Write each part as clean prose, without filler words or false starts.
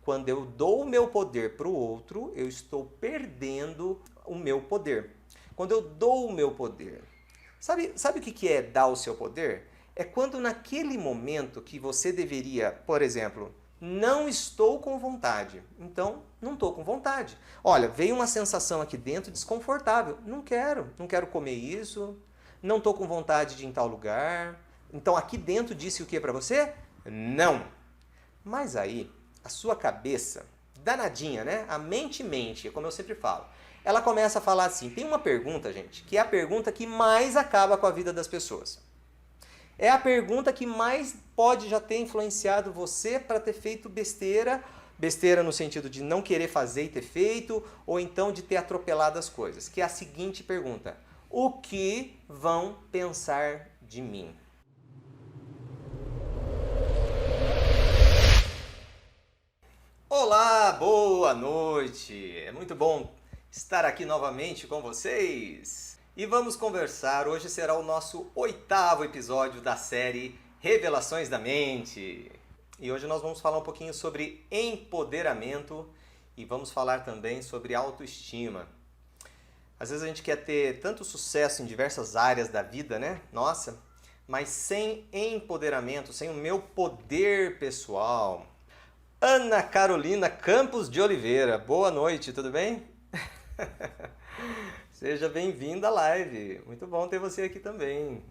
quando eu dou o meu poder para o outro, eu estou perdendo o meu poder. Quando eu dou o meu poder. Sabe o que é dar o seu poder? É quando naquele momento que você deveria, por exemplo, não estou com vontade. Então, não estou com vontade. Olha, veio uma sensação aqui dentro desconfortável. Não quero comer isso, não estou com vontade de ir em tal lugar. Então, aqui dentro disse o que para você? Não. Mas aí, a sua cabeça, danadinha, né? A mente, como eu sempre falo. Ela começa a falar assim, tem uma pergunta, gente, que é a pergunta que mais acaba com a vida das pessoas. É a pergunta que mais pode já ter influenciado você para ter feito besteira, besteira no sentido de não querer fazer e ter feito, ou então de ter atropelado as coisas, que é a seguinte pergunta: o que vão pensar de mim? Olá, boa noite! É muito bom estar aqui novamente com vocês. E vamos conversar, hoje será o nosso 8º episódio da série Revelações da Mente. E hoje nós vamos falar um pouquinho sobre empoderamento e vamos falar também sobre autoestima. Às vezes a gente quer ter tanto sucesso em diversas áreas da vida, né? Nossa, mas sem empoderamento, sem o meu poder pessoal. Ana Carolina Campos de Oliveira, boa noite, tudo bem? Seja bem-vinda à live, muito bom ter você aqui também,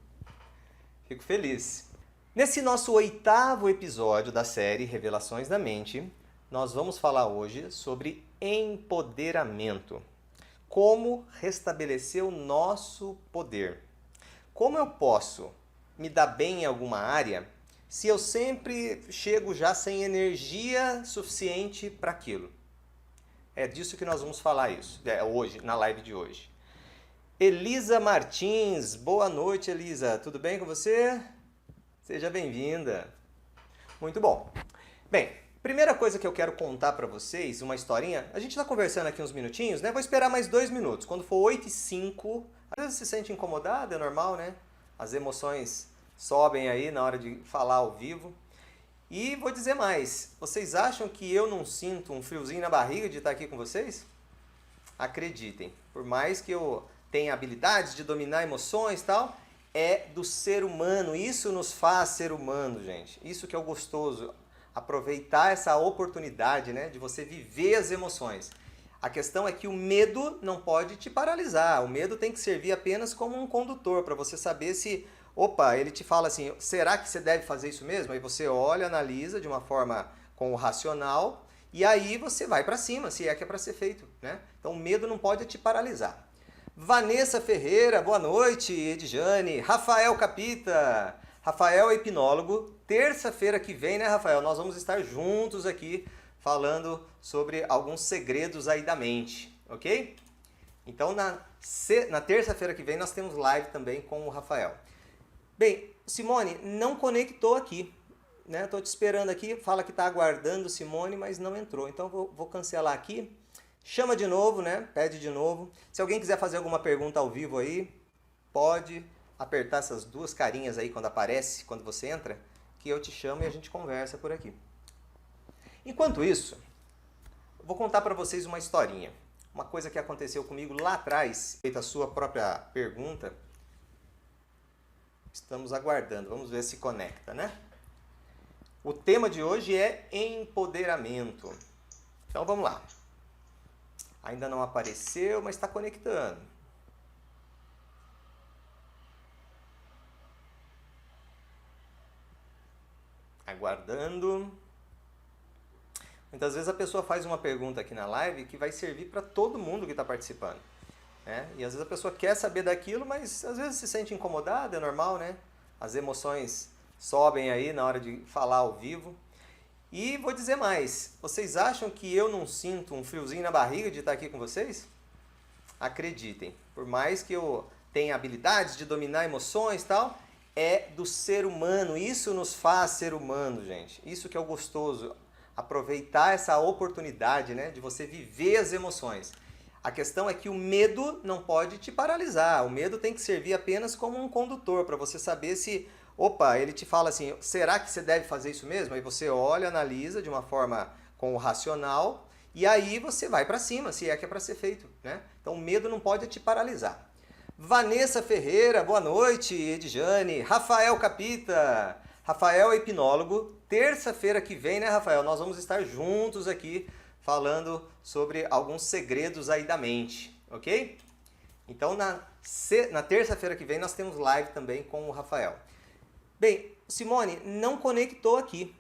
fico feliz. Nesse nosso 8º episódio da série Revelações da Mente, nós vamos falar hoje sobre empoderamento. Como restabelecer o nosso poder. Como eu posso me dar bem em alguma área se eu sempre chego já sem energia suficiente para aquilo? É disso que nós vamos falar hoje, na live de hoje. Elisa Martins, boa noite, Elisa. Tudo bem com você? Seja bem-vinda. Muito bom. Bem, primeira coisa que eu quero contar para vocês, uma historinha. A gente está conversando aqui uns minutinhos, né? Vou esperar mais 2 minutos. Quando for 8h05, às vezes se sente incomodado, é normal, né? As emoções sobem aí na hora de falar ao vivo. E vou dizer mais, vocês acham que eu não sinto um friozinho na barriga de estar aqui com vocês? Acreditem, por mais que eu tenha habilidades de dominar emoções e tal, é do ser humano, isso nos faz ser humano, gente. Isso que é o gostoso, aproveitar essa oportunidade, né, de você viver as emoções. A questão é que o medo não pode te paralisar, o medo tem que servir apenas como um condutor, para você saber se... Opa, ele te fala assim, será que você deve fazer isso mesmo? Aí você olha, analisa de uma forma com o racional e aí você vai para cima, se é que é para ser feito, né? Então o medo não pode te paralisar. Vanessa Ferreira, boa noite, Edjane. Rafael Capita. Rafael é hipnólogo. Terça-feira que vem, né, Rafael? Nós vamos estar juntos aqui falando sobre alguns segredos aí da mente, ok? Então na terça-feira que vem nós temos live também com o Rafael. Bem, Simone, não conectou aqui, né? Estou te esperando aqui, fala que está aguardando Simone, mas não entrou. Então vou cancelar aqui. Chama de novo, né? Pede de novo. Se alguém quiser fazer alguma pergunta ao vivo aí, pode apertar essas 2 carinhas aí quando aparece, quando você entra, que eu te chamo e a gente conversa por aqui. Enquanto isso, vou contar para vocês uma historinha. Uma coisa que aconteceu comigo lá atrás, feita a sua própria pergunta. Estamos aguardando, vamos ver se conecta, né? O tema de hoje é empoderamento. Então vamos lá. Ainda não apareceu, mas está conectando. Aguardando. Muitas vezes a pessoa faz uma pergunta aqui na live que vai servir para todo mundo que está participando. E às vezes a pessoa quer saber daquilo, mas às vezes se sente incomodada, é normal, né? As emoções sobem aí na hora de falar ao vivo. E vou dizer mais, vocês acham que eu não sinto um friozinho na barriga de estar aqui com vocês? Acreditem, por mais que eu tenha habilidades de dominar emoções e tal, é do ser humano, isso nos faz ser humano, gente. Isso que é o gostoso, aproveitar essa oportunidade, né, de você viver as emoções. A questão é que o medo não pode te paralisar, o medo tem que servir apenas como um condutor, para você saber se... Opa, ele te fala assim, será que você deve fazer isso mesmo? Aí você olha, analisa de uma forma com o racional, e aí você vai para cima, se é que é para ser feito, né? Então o medo não pode te paralisar. Vanessa Ferreira, boa noite, Edjane. Rafael Capita, Rafael é hipnólogo. Terça-feira que vem, né, Rafael? Nós vamos estar juntos aqui falando sobre alguns segredos aí da mente, ok? Então na terça-feira que vem nós temos live também com o Rafael. Bem, Simone, não conectou aqui,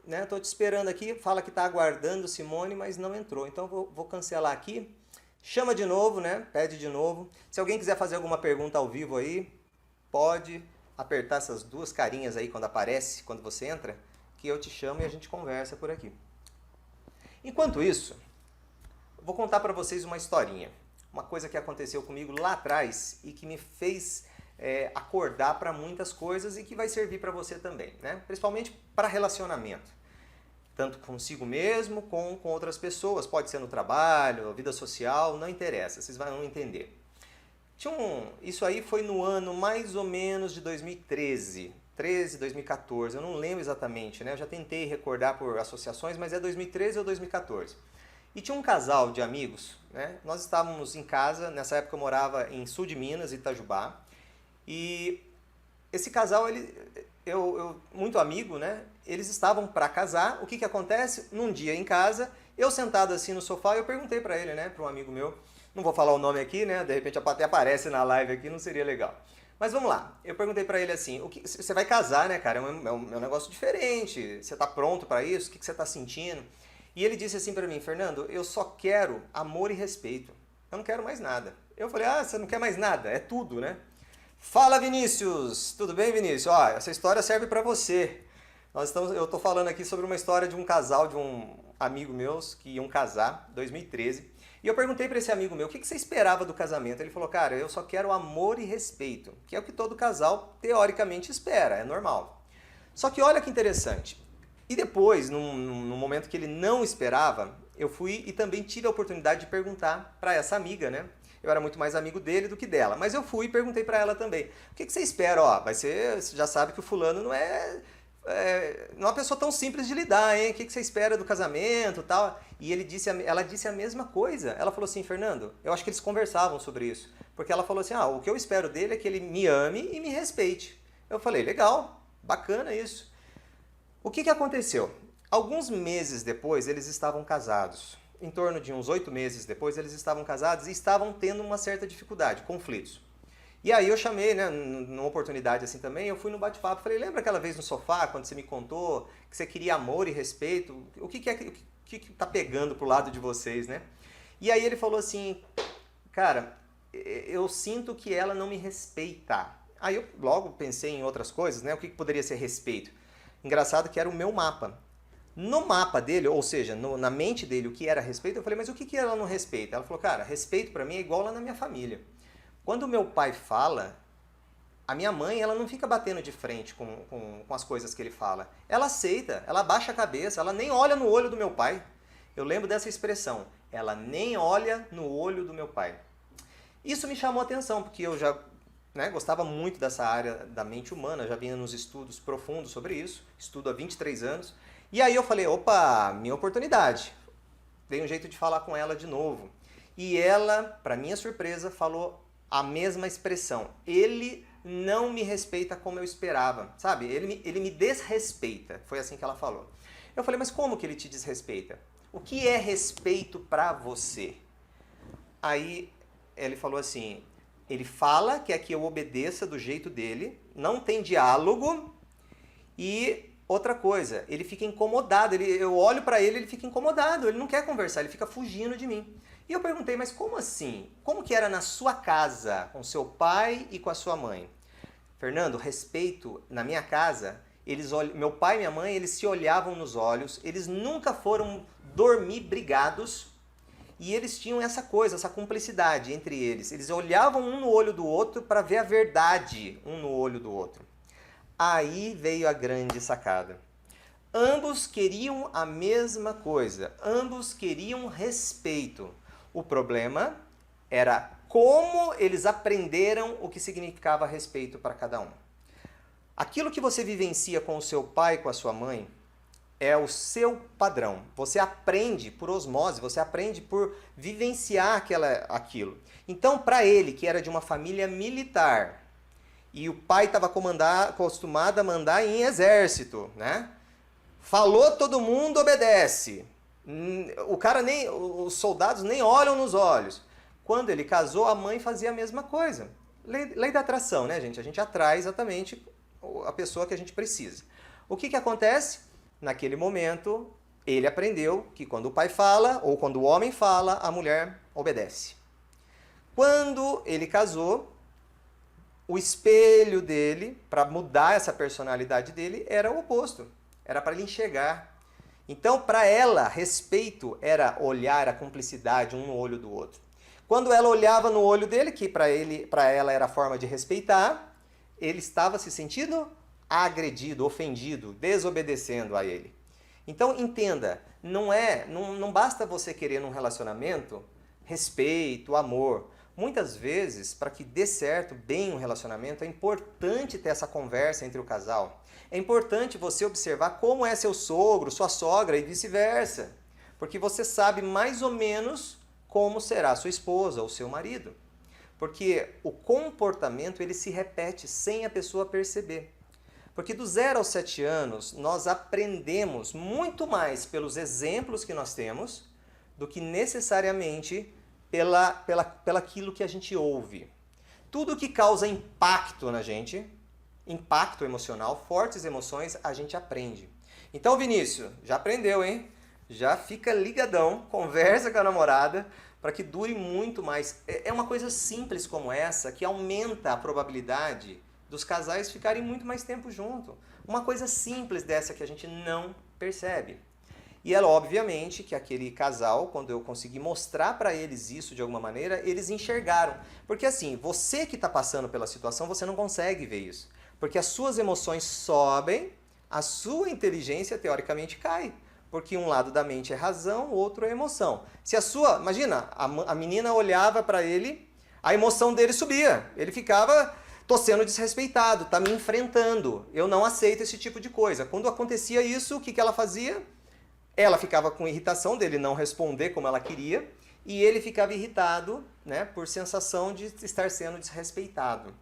né? Estou te esperando aqui, fala que está aguardando Simone, mas não entrou. Então vou cancelar aqui. Chama de novo, né? Pede de novo. Se alguém quiser fazer alguma pergunta ao vivo aí, pode apertar essas duas carinhas aí quando aparece, quando você entra, que eu te chamo e a gente conversa por aqui. Enquanto isso, vou contar para vocês uma historinha. Uma coisa que aconteceu comigo lá atrás e que me fez acordar para muitas coisas e que vai servir para você também, né? Principalmente para relacionamento. Tanto consigo mesmo, com outras pessoas. Pode ser no trabalho, vida social, não interessa, vocês vão entender. Isso aí foi no ano mais ou menos de 2013, 2014, eu não lembro exatamente, né? Eu já tentei recordar por associações, mas é 2013 ou 2014. E tinha um casal de amigos, né? Nós estávamos em casa, nessa época eu morava em sul de Minas, Itajubá, e esse casal, muito amigo, né? Eles estavam para casar. O que acontece? Num dia em casa, eu sentado assim no sofá, eu perguntei para ele, né? Para um amigo meu, não vou falar o nome aqui, né? De repente até aparece na live aqui, não seria legal. Mas vamos lá, eu perguntei para ele assim, você vai casar, né, cara? É um negócio diferente, você tá pronto para isso? O que você tá sentindo? E ele disse assim para mim, Fernando, eu só quero amor e respeito. Eu não quero mais nada. Eu falei, você não quer mais nada? É tudo, né? Fala, Vinícius! Tudo bem, Vinícius? Ó, essa história serve para você. Eu tô falando aqui sobre uma história de um casal, de um amigo meus que iam casar, 2013. E eu perguntei para esse amigo meu, o que você esperava do casamento? Ele falou, cara, eu só quero amor e respeito, que é o que todo casal teoricamente espera, é normal. Só que olha que interessante. E depois, num momento que ele não esperava, eu fui e também tive a oportunidade de perguntar para essa amiga, né? Eu era muito mais amigo dele do que dela, mas eu fui e perguntei para ela também. O que você espera? Ó, você já sabe que o fulano não é uma pessoa tão simples de lidar, hein? O que você espera do casamento e tal? E ela disse a mesma coisa. Ela falou assim, Fernando, eu acho que eles conversavam sobre isso. Porque ela falou assim, o que eu espero dele é que ele me ame e me respeite. Eu falei, legal, bacana isso. O que aconteceu? Alguns meses depois, eles estavam casados. Em torno de uns 8 meses depois, eles estavam casados e estavam tendo uma certa dificuldade, conflitos. E aí eu chamei, né, numa oportunidade assim também, eu fui no bate-papo, falei, lembra aquela vez no sofá, quando você me contou que você queria amor e respeito? O que tá pegando pro lado de vocês, né? E aí ele falou assim, cara, eu sinto que ela não me respeita. Aí eu logo pensei em outras coisas, né, o que poderia ser respeito? Engraçado que era o meu mapa. No mapa dele, ou seja, na mente dele, o que era respeito, eu falei, mas o que ela não respeita? Ela falou, cara, respeito pra mim é igual lá na minha família. Quando o meu pai fala, a minha mãe, ela não fica batendo de frente com as coisas que ele fala. Ela aceita, ela abaixa a cabeça, ela nem olha no olho do meu pai. Eu lembro dessa expressão, ela nem olha no olho do meu pai. Isso me chamou a atenção, porque eu já gostava muito dessa área da mente humana, já vinha nos estudos profundos sobre isso, estudo há 23 anos. E aí eu falei, opa, minha oportunidade. Dei um jeito de falar com ela de novo. E ela, para minha surpresa, falou a mesma expressão. Ele não me respeita como eu esperava, sabe? Ele me desrespeita. Foi assim que ela falou. Eu falei, mas como que ele te desrespeita? O que é respeito para você? Aí ele falou assim, ele fala que é que eu obedeça do jeito dele, não tem diálogo e... Outra coisa, ele fica incomodado, eu olho pra ele, ele fica incomodado, ele não quer conversar, ele fica fugindo de mim. E eu perguntei, mas como assim? Como que era na sua casa, com seu pai e com a sua mãe? Fernando, respeito, na minha casa, meu pai e minha mãe, eles se olhavam nos olhos, eles nunca foram dormir brigados, e eles tinham essa coisa, essa cumplicidade entre eles. Eles olhavam um no olho do outro para ver a verdade um no olho do outro. Aí veio a grande sacada. Ambos queriam a mesma coisa, ambos queriam respeito. O problema era como eles aprenderam o que significava respeito para cada um. Aquilo que você vivencia com o seu pai e com a sua mãe é o seu padrão. Você aprende por osmose, você aprende por vivenciar aquilo. Então, para ele, que era de uma família militar, e o pai estava acostumado a mandar em exército, né? Falou, todo mundo obedece. Os soldados nem olham nos olhos. Quando ele casou, a mãe fazia a mesma coisa. Lei da atração, né, gente? A gente atrai exatamente a pessoa que a gente precisa. O que acontece? Naquele momento, ele aprendeu que quando o pai fala, ou quando o homem fala, a mulher obedece. Quando ele casou, o espelho dele, para mudar essa personalidade dele, era o oposto. Era para ele enxergar. Então, para ela, respeito era olhar a cumplicidade um no olho do outro. Quando ela olhava no olho dele, que para ela era a forma de respeitar, ele estava se sentindo agredido, ofendido, desobedecendo a ele. Então, entenda, não basta você querer num relacionamento respeito, amor. Muitas vezes, para que dê certo bem um relacionamento, é importante ter essa conversa entre o casal. É importante você observar como é seu sogro, sua sogra e vice-versa. Porque você sabe mais ou menos como será sua esposa ou seu marido. Porque o comportamento ele se repete sem a pessoa perceber. Porque do 0 aos 7 anos, nós aprendemos muito mais pelos exemplos que nós temos do que necessariamente pelaquilo que a gente ouve. Tudo que causa impacto na gente, impacto emocional, fortes emoções, a gente aprende. Então, Vinícius, já aprendeu, hein? Já fica ligadão, conversa com a namorada, para que dure muito mais. É uma coisa simples como essa que aumenta a probabilidade dos casais ficarem muito mais tempo junto. Uma coisa simples dessa que a gente não percebe. E é obviamente que aquele casal, quando eu consegui mostrar para eles isso de alguma maneira, eles enxergaram. Porque assim, você que está passando pela situação, você não consegue ver isso. Porque as suas emoções sobem, a sua inteligência teoricamente cai. Porque um lado da mente é razão, o outro é emoção. Se imagina, a menina olhava para ele, a emoção dele subia. Ele ficava, tô sendo desrespeitado, tá me enfrentando, eu não aceito esse tipo de coisa. Quando acontecia isso, o que ela fazia? Ela ficava com irritação dele não responder como ela queria, e ele ficava irritado, né, por sensação de estar sendo desrespeitado.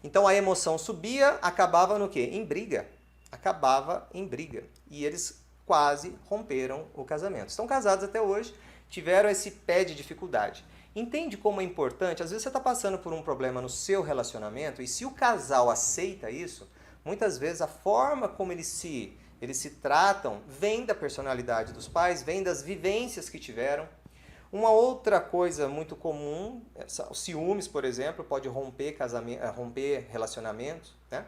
Então a emoção subia, acabava no quê? Em briga. Acabava em briga. E eles quase romperam o casamento. Estão casados até hoje, tiveram esse pé de dificuldade. Entende como é importante? Às vezes você está passando por um problema no seu relacionamento, e se o casal aceita isso, muitas vezes a forma como eles se tratam vem da personalidade dos pais, vem das vivências que tiveram. Uma outra coisa muito comum, os ciúmes, por exemplo, pode romper relacionamentos, né?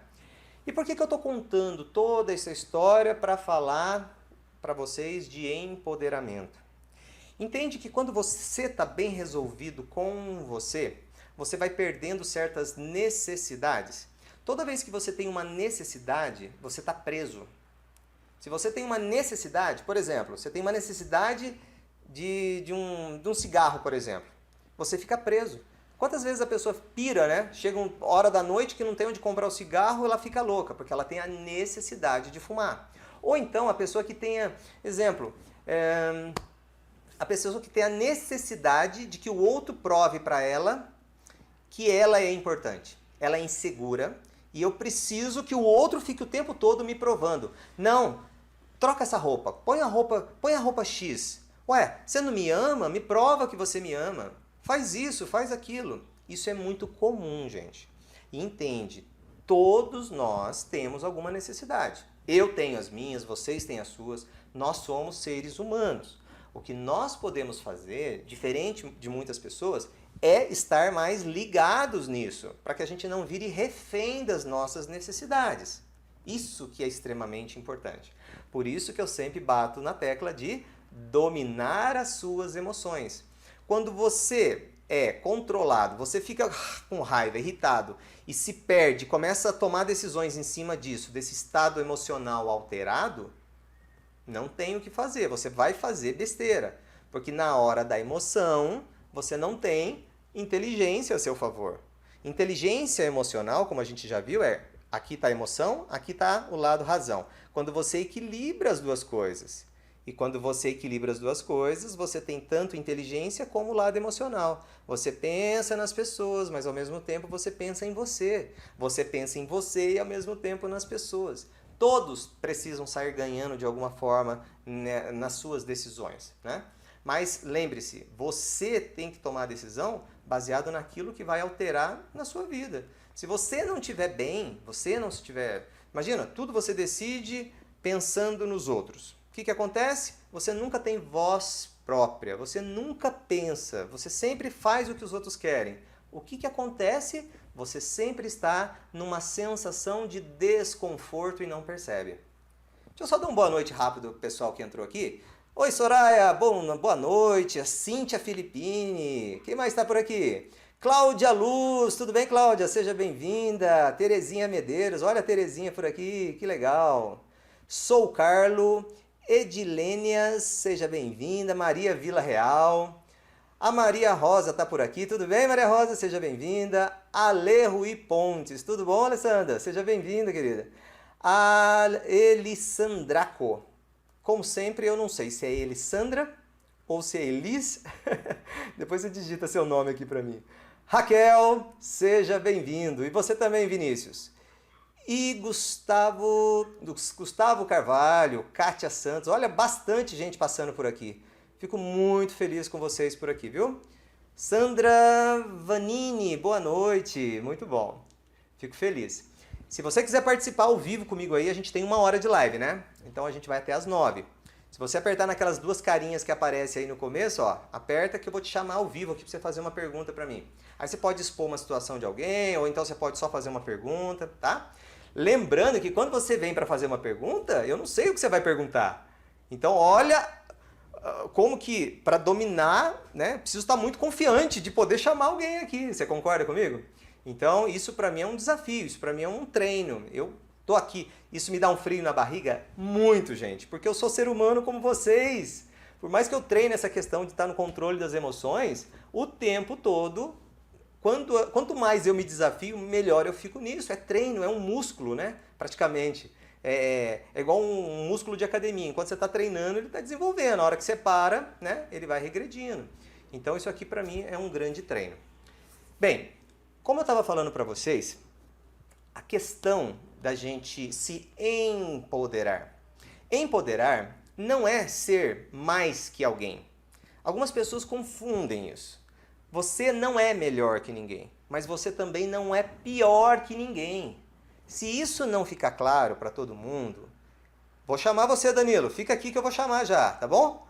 E por que eu estou contando toda essa história para falar para vocês de empoderamento? Entende que quando você está bem resolvido com você vai perdendo certas necessidades. Toda vez que você tem uma necessidade, você está preso. Se você tem uma necessidade, por exemplo, você tem uma necessidade de um cigarro, por exemplo, você fica preso. Quantas vezes a pessoa pira, né? Chega uma hora da noite que não tem onde comprar o cigarro, ela fica louca, porque ela tem a necessidade de fumar. Ou então a pessoa que tenha, exemplo, a pessoa que tem a necessidade de que o outro prove para ela que ela é importante. Ela é insegura e eu preciso que o outro fique o tempo todo me provando. Não, troca essa roupa, põe a roupa X. Ué, você não me ama? Me prova que você me ama. Faz isso, faz aquilo. Isso é muito comum, gente. E entende, todos nós temos alguma necessidade. Eu tenho as minhas, vocês têm as suas. Nós somos seres humanos. O que nós podemos fazer, diferente de muitas pessoas, é estar mais ligados nisso, para que a gente não vire refém das nossas necessidades. Isso que é extremamente importante. Por isso que eu sempre bato na tecla de dominar as suas emoções. Quando você é controlado, você fica com raiva, irritado e se perde, começa a tomar decisões em cima disso, desse estado emocional alterado, não tem o que fazer, você vai fazer besteira. Porque na hora da emoção, você não tem inteligência a seu favor. Inteligência emocional, como a gente já viu, é Aqui está a emoção, aqui está o lado razão. Quando você equilibra as duas coisas. E quando você equilibra as duas coisas, você tem tanto inteligência como o lado emocional. Você pensa nas pessoas, mas ao mesmo tempo você pensa em você. Você pensa em você e ao mesmo tempo nas pessoas. Todos precisam sair ganhando de alguma forma, né, nas suas decisões, né? Mas lembre-se, você tem que tomar a decisão baseado naquilo que vai alterar na sua vida. Se você não estiver bem, você não estiver... Imagina, tudo você decide pensando nos outros. O que acontece? Você nunca tem voz própria, você nunca pensa, você sempre faz o que os outros querem. O que acontece? Você sempre está numa sensação de desconforto e não percebe. Deixa eu só dar uma boa noite rápido pro pessoal que entrou aqui. Oi, Soraya, boa noite. A Cíntia Filippini. Quem mais está por aqui? Cláudia Luz, tudo bem, Cláudia? Seja bem-vinda. Terezinha Medeiros, olha a Terezinha por aqui, que legal. Sou Carlo. Edilênias, seja bem-vinda. Maria Vila Real. A Maria Rosa está por aqui, tudo bem, Maria Rosa? Seja bem-vinda. Ale Rui Pontes, tudo bom, Alessandra? Seja bem-vinda, querida. A Elissandraco. Como sempre, eu não sei se é Elissandra ou se é Elis. Depois você digita seu nome aqui para mim. Raquel, seja bem-vindo. E você também, Vinícius. E Gustavo Carvalho, Kátia Santos. Olha, bastante gente passando por aqui. Fico muito feliz com vocês por aqui, viu? Sandra Vanini, boa noite. Muito bom. Fico feliz. Se você quiser participar ao vivo comigo aí, a gente tem 1 hora de live, né? Então a gente vai até as 9. Se você apertar naquelas 2 carinhas que aparecem aí no começo, ó, aperta que eu vou te chamar ao vivo aqui para você fazer uma pergunta para mim. Aí você pode expor uma situação de alguém, ou então você pode só fazer uma pergunta, tá? Lembrando que quando você vem para fazer uma pergunta, eu não sei o que você vai perguntar. Então olha como que, para dominar, né, preciso estar muito confiante de poder chamar alguém aqui. Você concorda comigo? Então, isso para mim é um desafio, isso para mim é um treino. Eu tô aqui, isso me dá um frio na barriga? Muito, gente, porque eu sou ser humano como vocês. Por mais que eu treine essa questão de estar no controle das emoções, o tempo todo, quanto mais eu me desafio, melhor eu fico nisso. É treino, é um músculo, né? Praticamente. É igual um músculo de academia. Enquanto você está treinando, ele está desenvolvendo. A hora que você para, né, ele vai regredindo. Então, isso aqui para mim é um grande treino. Bem, como eu estava falando para vocês, a questão da gente se empoderar. Empoderar não é ser mais que alguém. Algumas pessoas confundem isso. Você não é melhor que ninguém, mas você também não é pior que ninguém. Se isso não ficar claro para todo mundo, vou chamar você, Danilo. Fica aqui que eu vou chamar já, tá bom?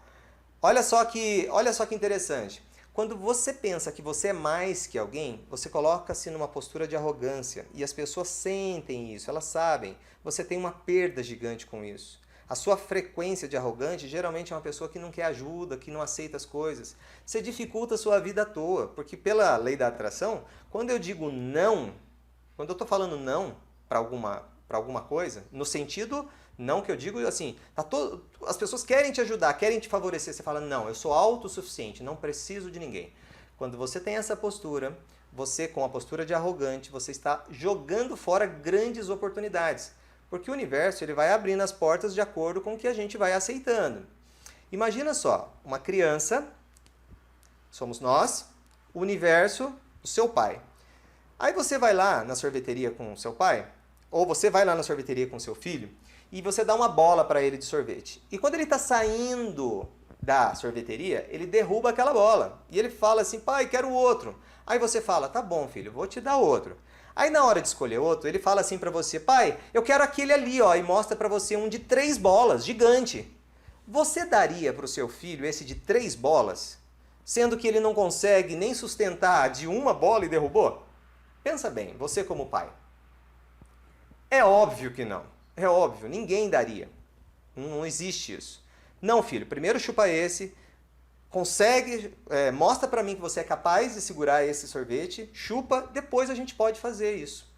Olha só que interessante. Quando você pensa que você é mais que alguém, você coloca-se numa postura de arrogância. E as pessoas sentem isso, elas sabem. Você tem uma perda gigante com isso. A sua frequência de arrogante geralmente é uma pessoa que não quer ajuda, que não aceita as coisas. Você dificulta a sua vida à toa. Porque pela lei da atração, quando eu digo não, quando eu estou falando não para alguma coisa, no sentido... Não que eu digo assim, as pessoas querem te ajudar, querem te favorecer. Você fala, não, eu sou autossuficiente, não preciso de ninguém. Quando você tem essa postura, você com a postura de arrogante, você está jogando fora grandes oportunidades. Porque o universo ele vai abrindo as portas de acordo com o que a gente vai aceitando. Imagina só, uma criança, somos nós, o universo, o seu pai. Aí você vai lá na sorveteria com o seu pai, ou você vai lá na sorveteria com o seu filho, e você dá uma bola para ele de sorvete. E quando ele está saindo da sorveteria, ele derruba aquela bola. E ele fala assim, pai, quero outro. Aí você fala, tá bom, filho, vou te dar outro. Aí na hora de escolher outro, ele fala assim para você, pai, eu quero aquele ali, ó, e mostra para você um de 3 bolas, gigante. Você daria para o seu filho esse de 3 bolas, sendo que ele não consegue nem sustentar de uma bola e derrubou? Pensa bem, você como pai. É óbvio que não. É óbvio, ninguém daria. Não existe isso. Não, filho, primeiro chupa esse, mostra pra mim que você é capaz de segurar esse sorvete, chupa, depois a gente pode fazer isso.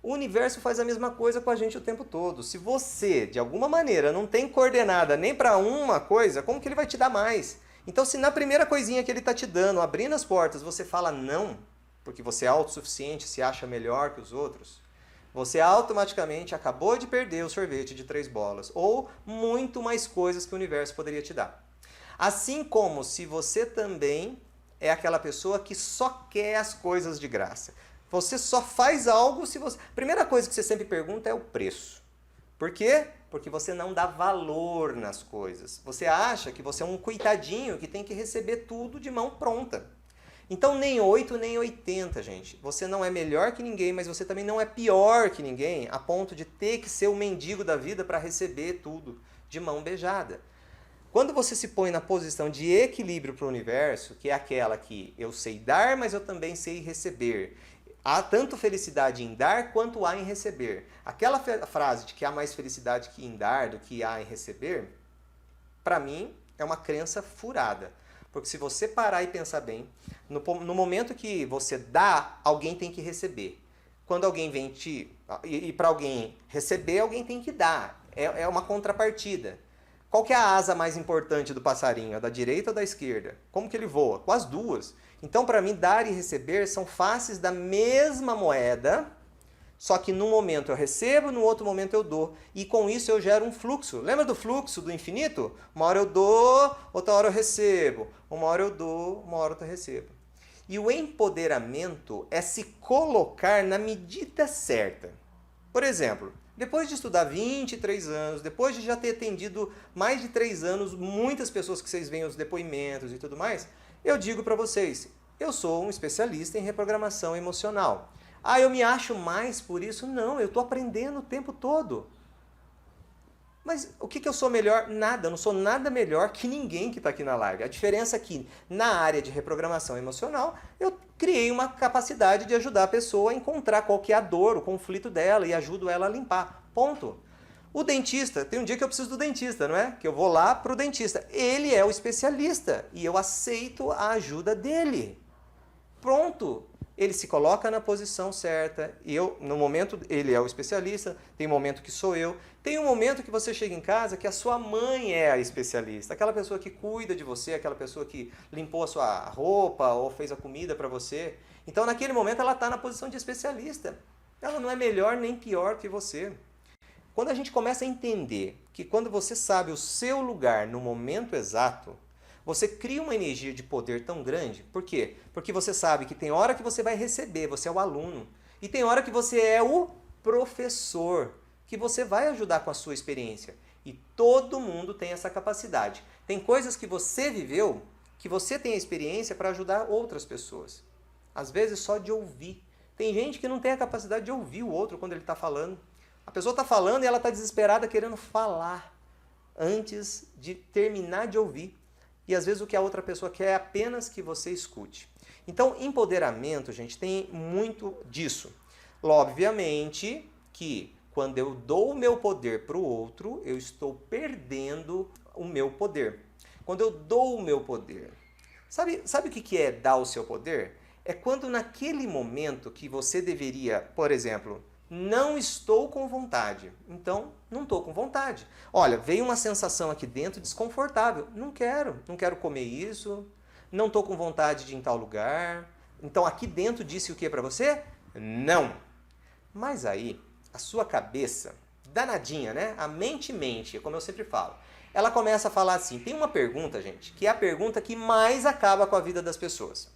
O universo faz a mesma coisa com a gente o tempo todo. Se você, de alguma maneira, não tem coordenada nem para uma coisa, como que ele vai te dar mais? Então, se na primeira coisinha que ele está te dando, abrindo as portas, você fala não, porque você é autossuficiente, se acha melhor que os outros, você automaticamente acabou de perder o sorvete de 3 bolas. Ou muito mais coisas que o universo poderia te dar. Assim como se você também é aquela pessoa que só quer as coisas de graça. Você só faz algo se você... Primeira coisa que você sempre pergunta é o preço. Por quê? Porque você não dá valor nas coisas. Você acha que você é um coitadinho que tem que receber tudo de mão pronta. Então nem 8 nem 80, gente. Você não é melhor que ninguém, mas você também não é pior que ninguém, a ponto de ter que ser o mendigo da vida para receber tudo de mão beijada. Quando você se põe na posição de equilíbrio para o universo, que é aquela que eu sei dar, mas eu também sei receber. Há tanto felicidade em dar quanto há em receber. Aquela frase de que há mais felicidade que em dar do que há em receber, para mim é uma crença furada. Porque se você parar e pensar bem, no momento que você dá, alguém tem que receber. Quando alguém vem e para alguém receber, alguém tem que dar. É uma contrapartida. Qual que é a asa mais importante do passarinho? A da direita ou da esquerda? Como que ele voa? Com as duas. Então, para mim, dar e receber são faces da mesma moeda, só que num momento eu recebo, no outro momento eu dou. E com isso eu gero um fluxo. Lembra do fluxo do infinito? Uma hora eu dou, outra hora eu recebo. Uma hora eu dou, uma hora eu recebo. E o empoderamento é se colocar na medida certa. Por exemplo, depois de estudar 23 anos, depois de já ter atendido mais de 3 anos, muitas pessoas que vocês veem os depoimentos e tudo mais, eu digo para vocês, eu sou um especialista em reprogramação emocional. Ah, eu me acho mais por isso? Não, eu estou aprendendo o tempo todo. Mas o que eu sou melhor? Nada, eu não sou nada melhor que ninguém que está aqui na live. A diferença é que na área de reprogramação emocional, eu criei uma capacidade de ajudar a pessoa a encontrar qual que é a dor, o conflito dela e ajudo ela a limpar. Ponto. O dentista, tem um dia que eu preciso do dentista, não é? Que eu vou lá para o dentista. Ele é o especialista e eu aceito a ajuda dele. Pronto. Ele se coloca na posição certa, e eu, no momento, ele é o especialista, tem um momento que sou eu, tem um momento que você chega em casa que a sua mãe é a especialista, aquela pessoa que cuida de você, aquela pessoa que limpou a sua roupa ou fez a comida para você. Então, naquele momento, ela está na posição de especialista. Ela não é melhor nem pior que você. Quando a gente começa a entender que quando você sabe o seu lugar no momento exato, você cria uma energia de poder tão grande. Por quê? Porque você sabe que tem hora que você vai receber, você é o aluno. E tem hora que você é o professor, que você vai ajudar com a sua experiência. E todo mundo tem essa capacidade. Tem coisas que você viveu, que você tem a experiência para ajudar outras pessoas. Às vezes só de ouvir. Tem gente que não tem a capacidade de ouvir o outro quando ele está falando. A pessoa está falando e ela está desesperada querendo falar antes de terminar de ouvir. E às vezes o que a outra pessoa quer é apenas que você escute. Então, empoderamento, gente, tem muito disso. Obviamente que quando eu dou o meu poder para o outro, eu estou perdendo o meu poder. Quando eu dou o meu poder. Sabe o que é dar o seu poder? É quando naquele momento que você deveria, por exemplo, não estou com vontade. Então, não estou com vontade. Olha, veio uma sensação aqui dentro desconfortável. Não quero comer isso. Não estou com vontade de ir em tal lugar. Então, aqui dentro disse o que para você? Não. Mas aí, a sua cabeça, danadinha, né? A mente, como eu sempre falo. Ela começa a falar assim, tem uma pergunta, gente, que é a pergunta que mais acaba com a vida das pessoas.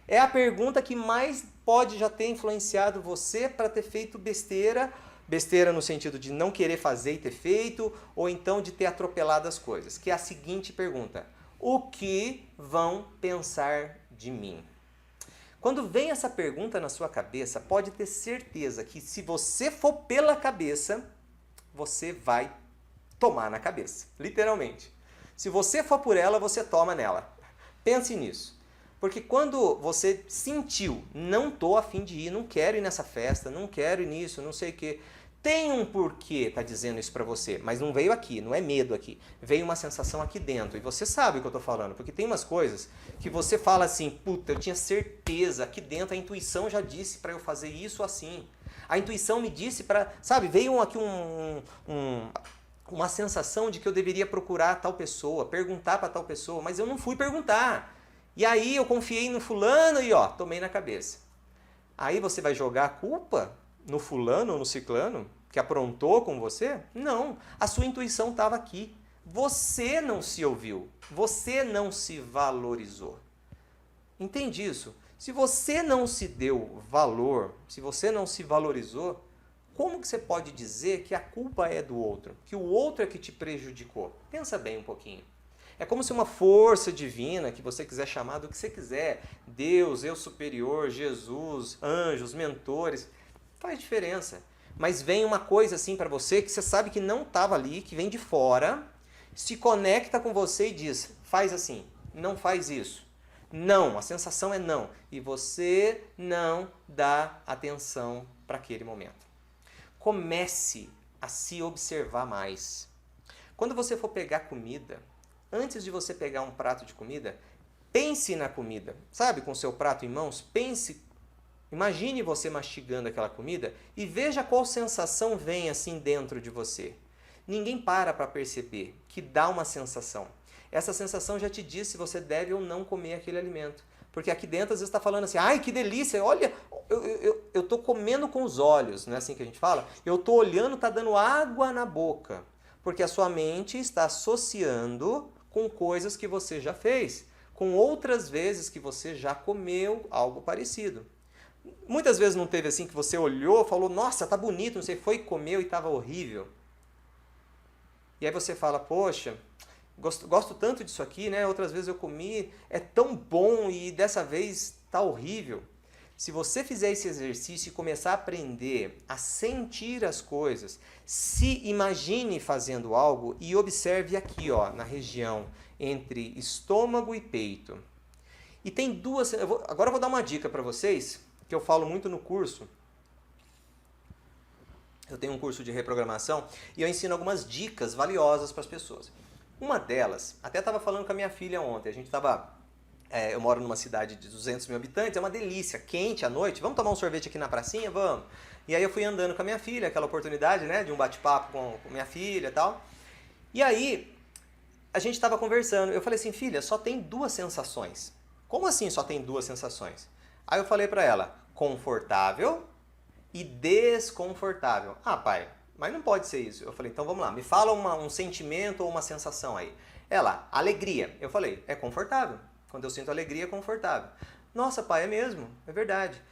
É a pergunta que mais pode já ter influenciado você para ter feito besteira, besteira no sentido de não querer fazer e ter feito, ou então de ter atropelado as coisas, que é a seguinte pergunta: o que vão pensar de mim? Quando vem essa pergunta na sua cabeça, pode ter certeza que se você for pela cabeça, você vai tomar na cabeça, literalmente. Se você for por ela, você toma nela. Pense nisso. Porque quando você sentiu, não estou a fim de ir, não quero ir nessa festa, não quero ir nisso, não sei o quê. Tem um porquê tá dizendo isso para você, mas não veio aqui, não é medo aqui. Veio uma sensação aqui dentro. E você sabe o que eu estou falando, porque tem umas coisas que você fala assim, puta, eu tinha certeza, aqui dentro a intuição já disse para eu fazer isso assim. A intuição me disse para, sabe, veio aqui uma sensação de que eu deveria procurar tal pessoa, perguntar para tal pessoa, mas eu não fui perguntar. E aí eu confiei no fulano e ó, tomei na cabeça. Aí você vai jogar a culpa? no fulano ou no ciclano que aprontou com você? Não, a sua intuição estava aqui. Você não se ouviu, você não se valorizou. Entende isso? Se você não se deu valor, se você não se valorizou, como que você pode dizer que a culpa é do outro? Que o outro é que te prejudicou? Pensa bem um pouquinho. É como se uma força divina, que você quiser chamar do que você quiser, Deus, eu superior, Jesus, anjos, mentores, faz diferença. Mas vem uma coisa assim para você que você sabe que não estava ali, que vem de fora, se conecta com você e diz, faz assim, não faz isso. Não, a sensação é não. E você não dá atenção para aquele momento. Comece a se observar mais. Quando você for pegar comida, antes de você pegar um prato de comida, pense na comida. Sabe, com o seu prato em mãos, pense, imagine você mastigando aquela comida e veja qual sensação vem assim dentro de você. Ninguém para perceber que dá uma sensação. Essa sensação já te diz se você deve ou não comer aquele alimento. Porque aqui dentro às vezes está falando assim, ai que delícia, olha, eu estou comendo com os olhos, não é assim que a gente fala? Eu estou olhando, está dando água na boca. Porque a sua mente está associando com coisas que você já fez, com outras vezes que você já comeu algo parecido. Muitas vezes não teve assim que você olhou, falou, nossa, tá bonito, não sei, foi, comeu e estava horrível. E aí você fala, poxa, gosto tanto disso aqui, né? Outras vezes eu comi, é tão bom e dessa vez tá horrível. Se você fizer esse exercício e começar a aprender a sentir as coisas, se imagine fazendo algo e observe aqui, ó, na região entre estômago e peito. E tem duas... agora eu vou dar uma dica para vocês, que eu falo muito no curso. Eu tenho um curso de reprogramação e eu ensino algumas dicas valiosas para as pessoas. Uma delas, até estava falando com a minha filha ontem, a gente estava... eu moro numa cidade de 200 mil habitantes, é uma delícia, quente à noite, vamos tomar um sorvete aqui na pracinha? Vamos! E aí eu fui andando com a minha filha, aquela oportunidade, né, de um bate-papo com minha filha e tal. E aí, a gente estava conversando, eu falei assim, filha, só tem duas sensações. Como assim só tem duas sensações? Aí eu falei para ela, confortável e desconfortável. Ah, pai, mas não pode ser isso. Eu falei, então vamos lá, me fala um sentimento ou uma sensação aí. Ela, alegria. Eu falei, é confortável. Quando eu sinto alegria, é confortável. Nossa, pai, é mesmo, é verdade.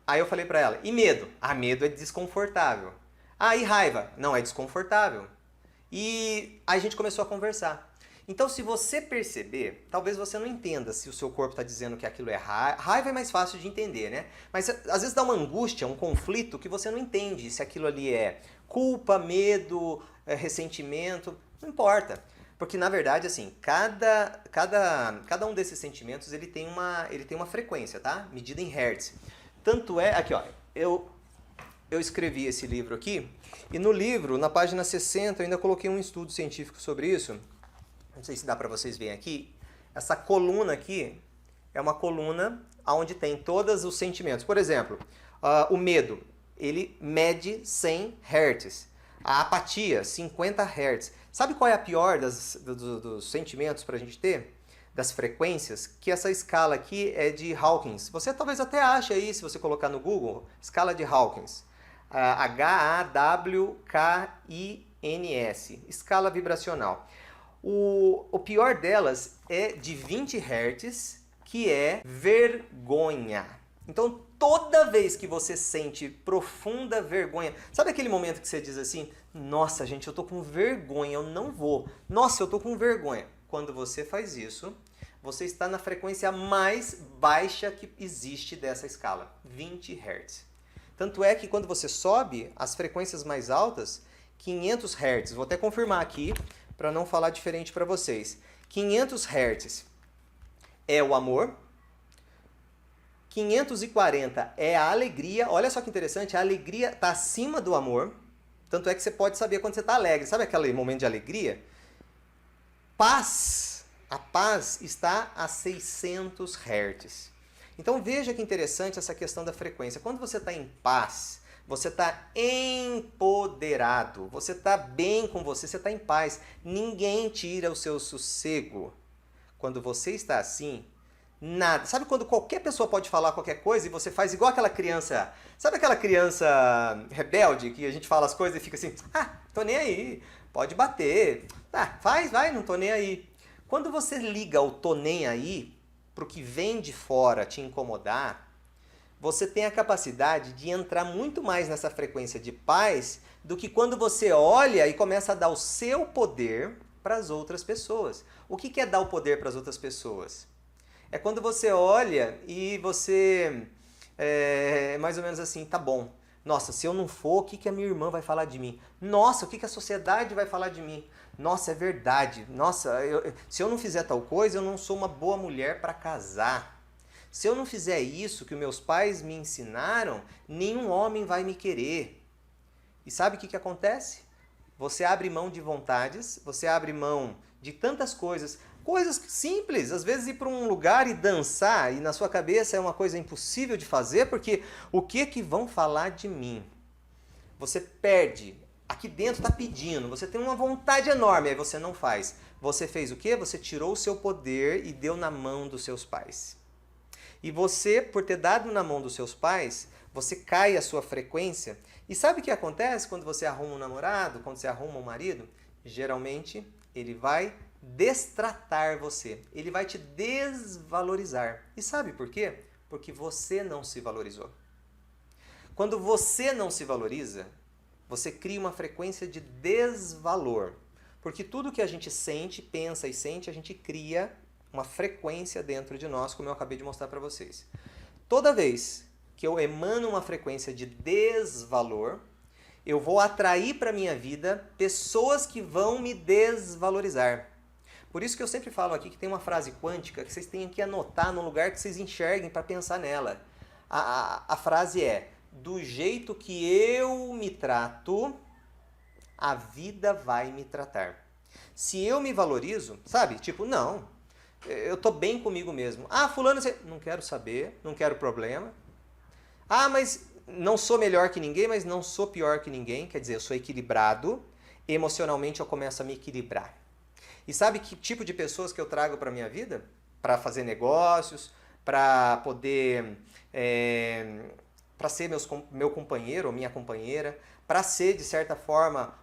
Aí eu falei pra ela, e medo? Ah, medo é desconfortável. Ah, e raiva? Não, é desconfortável. E aí a gente começou a conversar. Então, se você perceber, talvez você não entenda se o seu corpo está dizendo que aquilo é raiva. Raiva é mais fácil de entender, né? Mas às vezes dá uma angústia, um conflito que você não entende se aquilo ali é culpa, medo, ressentimento, não importa. Porque, na verdade, assim, cada um desses sentimentos ele tem uma frequência, tá? Medida em hertz. Tanto é... Aqui, ó. Eu escrevi esse livro aqui, e no livro, na página 60, eu ainda coloquei um estudo científico sobre isso. Não sei se dá para vocês verem aqui. Essa coluna aqui é uma coluna onde tem todos os sentimentos. Por exemplo, o medo, ele mede 100 Hz. A apatia, 50 Hz. Sabe qual é a pior dos sentimentos para a gente ter? Das frequências? Que essa escala aqui é de Hawkins. Você talvez até ache aí, se você colocar no Google, escala de Hawkins. HAWKINS, escala vibracional. O pior delas é de 20 Hz, que é vergonha. Então, toda vez que você sente profunda vergonha, sabe aquele momento que você diz assim, nossa, gente, eu tô com vergonha, eu não vou. Nossa, eu tô com vergonha. Quando você faz isso, você está na frequência mais baixa que existe dessa escala, 20 Hz. Tanto é que quando você sobe as frequências mais altas, 500 Hz, vou até confirmar aqui, para não falar diferente para vocês. 500 Hz é o amor, 540 é a alegria. Olha só que interessante, a alegria está acima do amor. Tanto é que você pode saber quando você está alegre. Sabe aquele momento de alegria? Paz. A paz está a 600 Hz. Então veja que interessante essa questão da frequência. Quando você está em paz, você está empoderado, você está bem com você está em paz. Ninguém tira o seu sossego. Quando você está assim, Nada. Sabe quando qualquer pessoa pode falar qualquer coisa e você faz igual aquela criança... Sabe aquela criança rebelde que a gente fala as coisas e fica assim, tô nem aí, pode bater, vai, não tô nem aí. Quando você liga o tô nem aí pro que vem de fora te incomodar, você tem a capacidade de entrar muito mais nessa frequência de paz do que quando você olha e começa a dar o seu poder para as outras pessoas. O que é dar o poder para as outras pessoas? É quando você olha e você é mais ou menos assim, tá bom. Nossa, se eu não for, o que a minha irmã vai falar de mim? Nossa, o que a sociedade vai falar de mim? Nossa, é verdade. Nossa, se eu não fizer tal coisa, eu não sou uma boa mulher para casar. Se eu não fizer isso que os meus pais me ensinaram, nenhum homem vai me querer. E sabe o que acontece? Você abre mão de vontades, você abre mão de tantas coisas. Coisas simples, às vezes ir para um lugar e dançar, e na sua cabeça é uma coisa impossível de fazer, porque o que vão falar de mim? Você perde, aqui dentro está pedindo, você tem uma vontade enorme, aí você não faz. Você fez o quê? Você tirou o seu poder e deu na mão dos seus pais. E você, por ter dado na mão dos seus pais, você cai a sua frequência. E sabe o que acontece quando você arruma um namorado, quando você arruma um marido? Geralmente, ele vai destratar você. Ele vai te desvalorizar. E sabe por quê? Porque você não se valorizou. Quando você não se valoriza, você cria uma frequência de desvalor. Porque tudo que a gente sente, pensa e sente, a gente cria uma frequência dentro de nós, como eu acabei de mostrar para vocês. Toda vez que eu emano uma frequência de desvalor, eu vou atrair para a minha vida pessoas que vão me desvalorizar. Por isso que eu sempre falo aqui que tem uma frase quântica que vocês têm que anotar no lugar que vocês enxerguem para pensar nela. A frase é: do jeito que eu me trato, a vida vai me tratar. Se eu me valorizo, sabe? Tipo, não, eu tô bem comigo mesmo. Fulano, não quero saber, não quero problema. Mas não sou melhor que ninguém, mas não sou pior que ninguém. Quer dizer, eu sou equilibrado. Emocionalmente eu começo a me equilibrar. E sabe que tipo de pessoas que eu trago para a minha vida? Para fazer negócios, para poder... para ser meu companheiro ou minha companheira, para ser, de certa forma,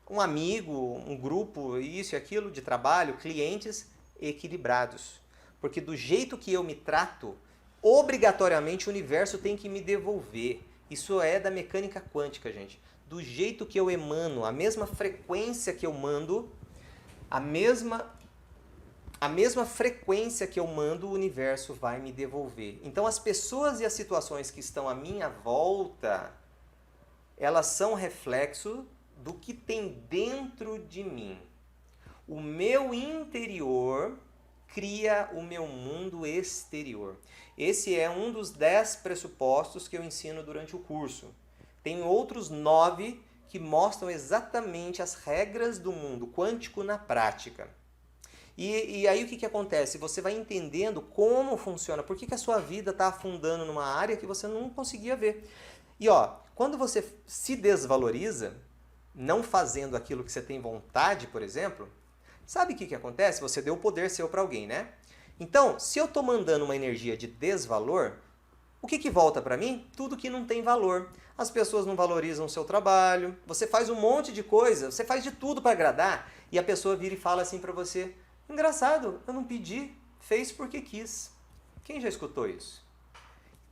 um amigo, um grupo, isso e aquilo, de trabalho, clientes equilibrados. Porque do jeito que eu me trato, obrigatoriamente o universo tem que me devolver. Isso é da mecânica quântica, gente. Do jeito que eu emano, a mesma frequência que eu mando, a mesma frequência que eu mando, o universo vai me devolver. Então as pessoas e as situações que estão à minha volta, elas são reflexo do que tem dentro de mim. O meu interior cria o meu mundo exterior. Esse é um dos 10 pressupostos que eu ensino durante o curso. Tem outros 9 que mostram exatamente as regras do mundo quântico na prática. E aí o que acontece? Você vai entendendo como funciona, por que a sua vida está afundando numa área que você não conseguia ver. E quando você se desvaloriza, não fazendo aquilo que você tem vontade, por exemplo, sabe o que acontece? Você deu o poder seu para alguém, né? Então, se eu estou mandando uma energia de desvalor, o que volta para mim? Tudo que não tem valor. As pessoas não valorizam o seu trabalho, você faz um monte de coisa, você faz de tudo para agradar, e a pessoa vira e fala assim para você: engraçado, eu não pedi, fez porque quis. Quem já escutou isso?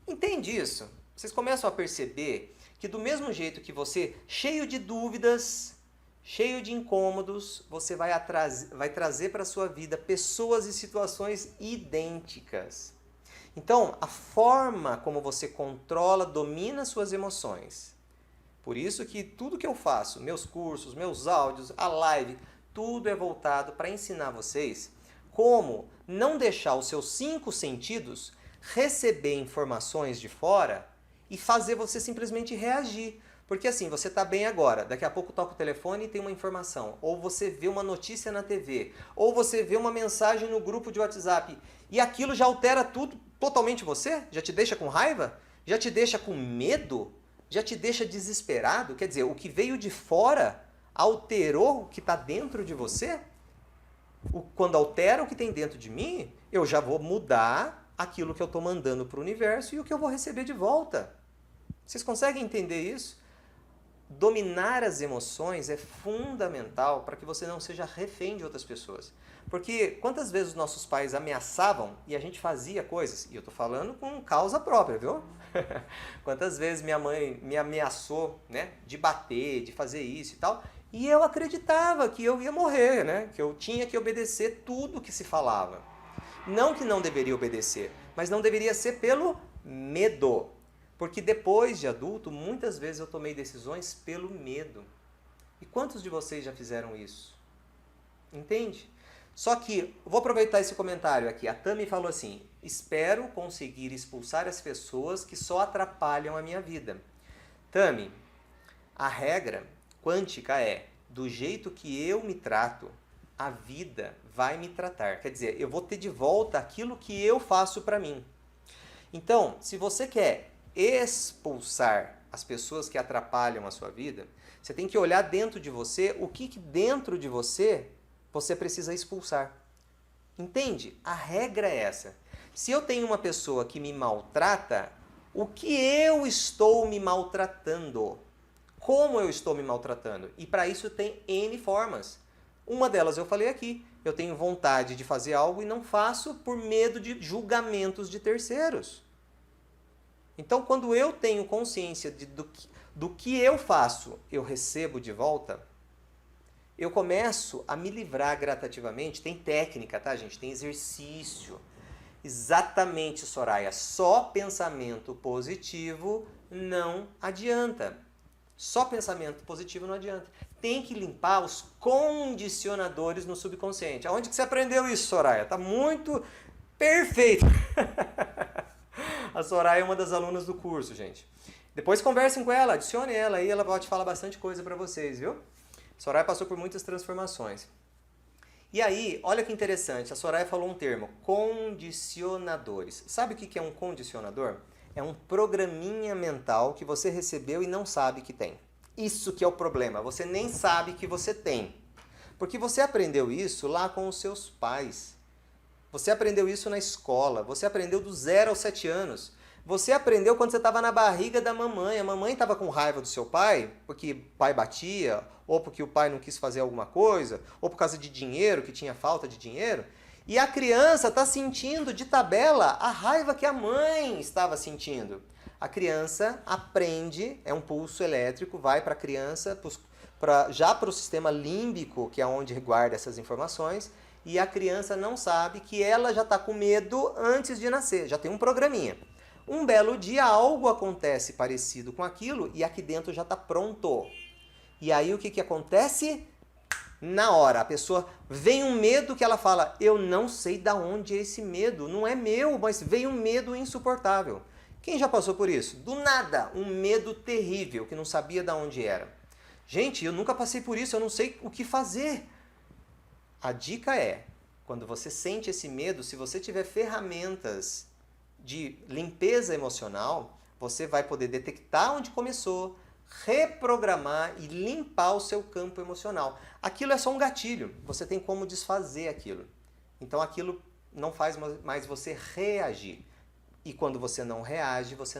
Entende isso? Vocês começam a perceber que do mesmo jeito que você, cheio de dúvidas, cheio de incômodos, você vai trazer para a sua vida pessoas e situações idênticas. Então, a forma como você controla, domina suas emoções. Por isso que tudo que eu faço, meus cursos, meus áudios, a live, tudo é voltado para ensinar vocês como não deixar os seus 5 sentidos receber informações de fora e fazer você simplesmente reagir. Porque assim, você está bem agora, daqui a pouco toca o telefone e tem uma informação, ou você vê uma notícia na TV, ou você vê uma mensagem no grupo de WhatsApp, e aquilo já altera tudo totalmente você? Já te deixa com raiva? Já te deixa com medo? Já te deixa desesperado? Quer dizer, o que veio de fora alterou o que está dentro de você? Quando altera o que tem dentro de mim, eu já vou mudar aquilo que eu estou mandando para o universo e o que eu vou receber de volta. Vocês conseguem entender isso? Dominar as emoções é fundamental para que você não seja refém de outras pessoas. Porque quantas vezes os nossos pais ameaçavam e a gente fazia coisas, e eu estou falando com causa própria, viu? Quantas vezes minha mãe me ameaçou, né, de bater, de fazer isso e tal, e eu acreditava que eu ia morrer, né, que eu tinha que obedecer tudo que se falava. Não que não deveria obedecer, mas não deveria ser pelo medo. Porque depois de adulto, muitas vezes eu tomei decisões pelo medo. E quantos de vocês já fizeram isso? Entende? Só que, vou aproveitar esse comentário aqui. A Tami falou assim: espero conseguir expulsar as pessoas que só atrapalham a minha vida. Tami, a regra quântica é: do jeito que eu me trato, a vida vai me tratar. Quer dizer, eu vou ter de volta aquilo que eu faço para mim. Então, se você quer expulsar as pessoas que atrapalham a sua vida, você tem que olhar dentro de você o que dentro de você precisa expulsar. Entende? A regra é essa. Se eu tenho uma pessoa que me maltrata, o que eu estou me maltratando? Como eu estou me maltratando? E para isso tem N formas. Uma delas eu falei aqui. Eu tenho vontade de fazer algo e não faço por medo de julgamentos de terceiros. Então, quando eu tenho consciência do que eu faço, eu recebo de volta, eu começo a me livrar gradativamente. Tem técnica, tá, gente? Tem exercício. Exatamente, Soraya. Só pensamento positivo não adianta. Só pensamento positivo não adianta. Tem que limpar os condicionadores no subconsciente. Aonde que você aprendeu isso, Soraya? Tá muito perfeito. A Soraya é uma das alunas do curso, gente. Depois conversem com ela, adicione ela aí, ela pode falar bastante coisa para vocês, viu? A Soraya passou por muitas transformações. E aí, olha que interessante, a Soraya falou um termo, condicionadores. Sabe o que é um condicionador? É um programinha mental que você recebeu e não sabe que tem. Isso que é o problema, você nem sabe que você tem. Porque você aprendeu isso lá com os seus pais. Você aprendeu isso na escola, você aprendeu do 0 aos 7 anos. Você aprendeu quando você estava na barriga da mamãe. A mamãe estava com raiva do seu pai, porque o pai batia, ou porque o pai não quis fazer alguma coisa, ou por causa de dinheiro, que tinha falta de dinheiro. E a criança está sentindo de tabela a raiva que a mãe estava sentindo. A criança aprende, é um pulso elétrico, vai para a criança, já para o sistema límbico, que é onde guarda essas informações, e a criança não sabe que ela já está com medo antes de nascer, já tem um programinha. Um belo dia algo acontece parecido com aquilo e aqui dentro já está pronto. E aí o que acontece? Na hora, a pessoa vem um medo que ela fala, eu não sei de onde é esse medo, não é meu, mas veio um medo insuportável. Quem já passou por isso? Do nada, um medo terrível que não sabia de onde era. Gente, eu nunca passei por isso, eu não sei o que fazer. A dica é, quando você sente esse medo, se você tiver ferramentas de limpeza emocional, você vai poder detectar onde começou, reprogramar e limpar o seu campo emocional. Aquilo é só um gatilho, você tem como desfazer aquilo. Então aquilo não faz mais você reagir. E quando você não reage, você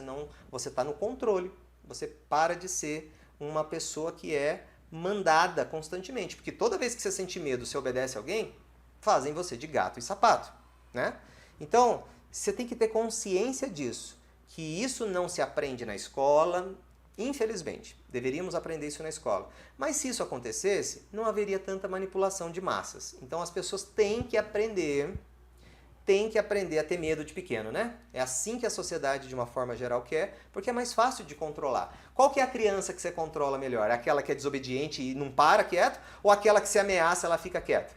está no controle. Você para de ser uma pessoa que é mandada constantemente. Porque toda vez que você sente medo, você obedece a alguém, fazem você de gato e sapato, né? Então, você tem que ter consciência disso. Que isso não se aprende na escola, infelizmente. Deveríamos aprender isso na escola. Mas se isso acontecesse, não haveria tanta manipulação de massas. Então as pessoas têm que aprender a ter medo de pequeno, né? É assim que a sociedade, de uma forma geral, quer, porque é mais fácil de controlar. Qual que é a criança que você controla melhor? É aquela que é desobediente e não para quieto? Ou aquela que se ameaça, ela fica quieta?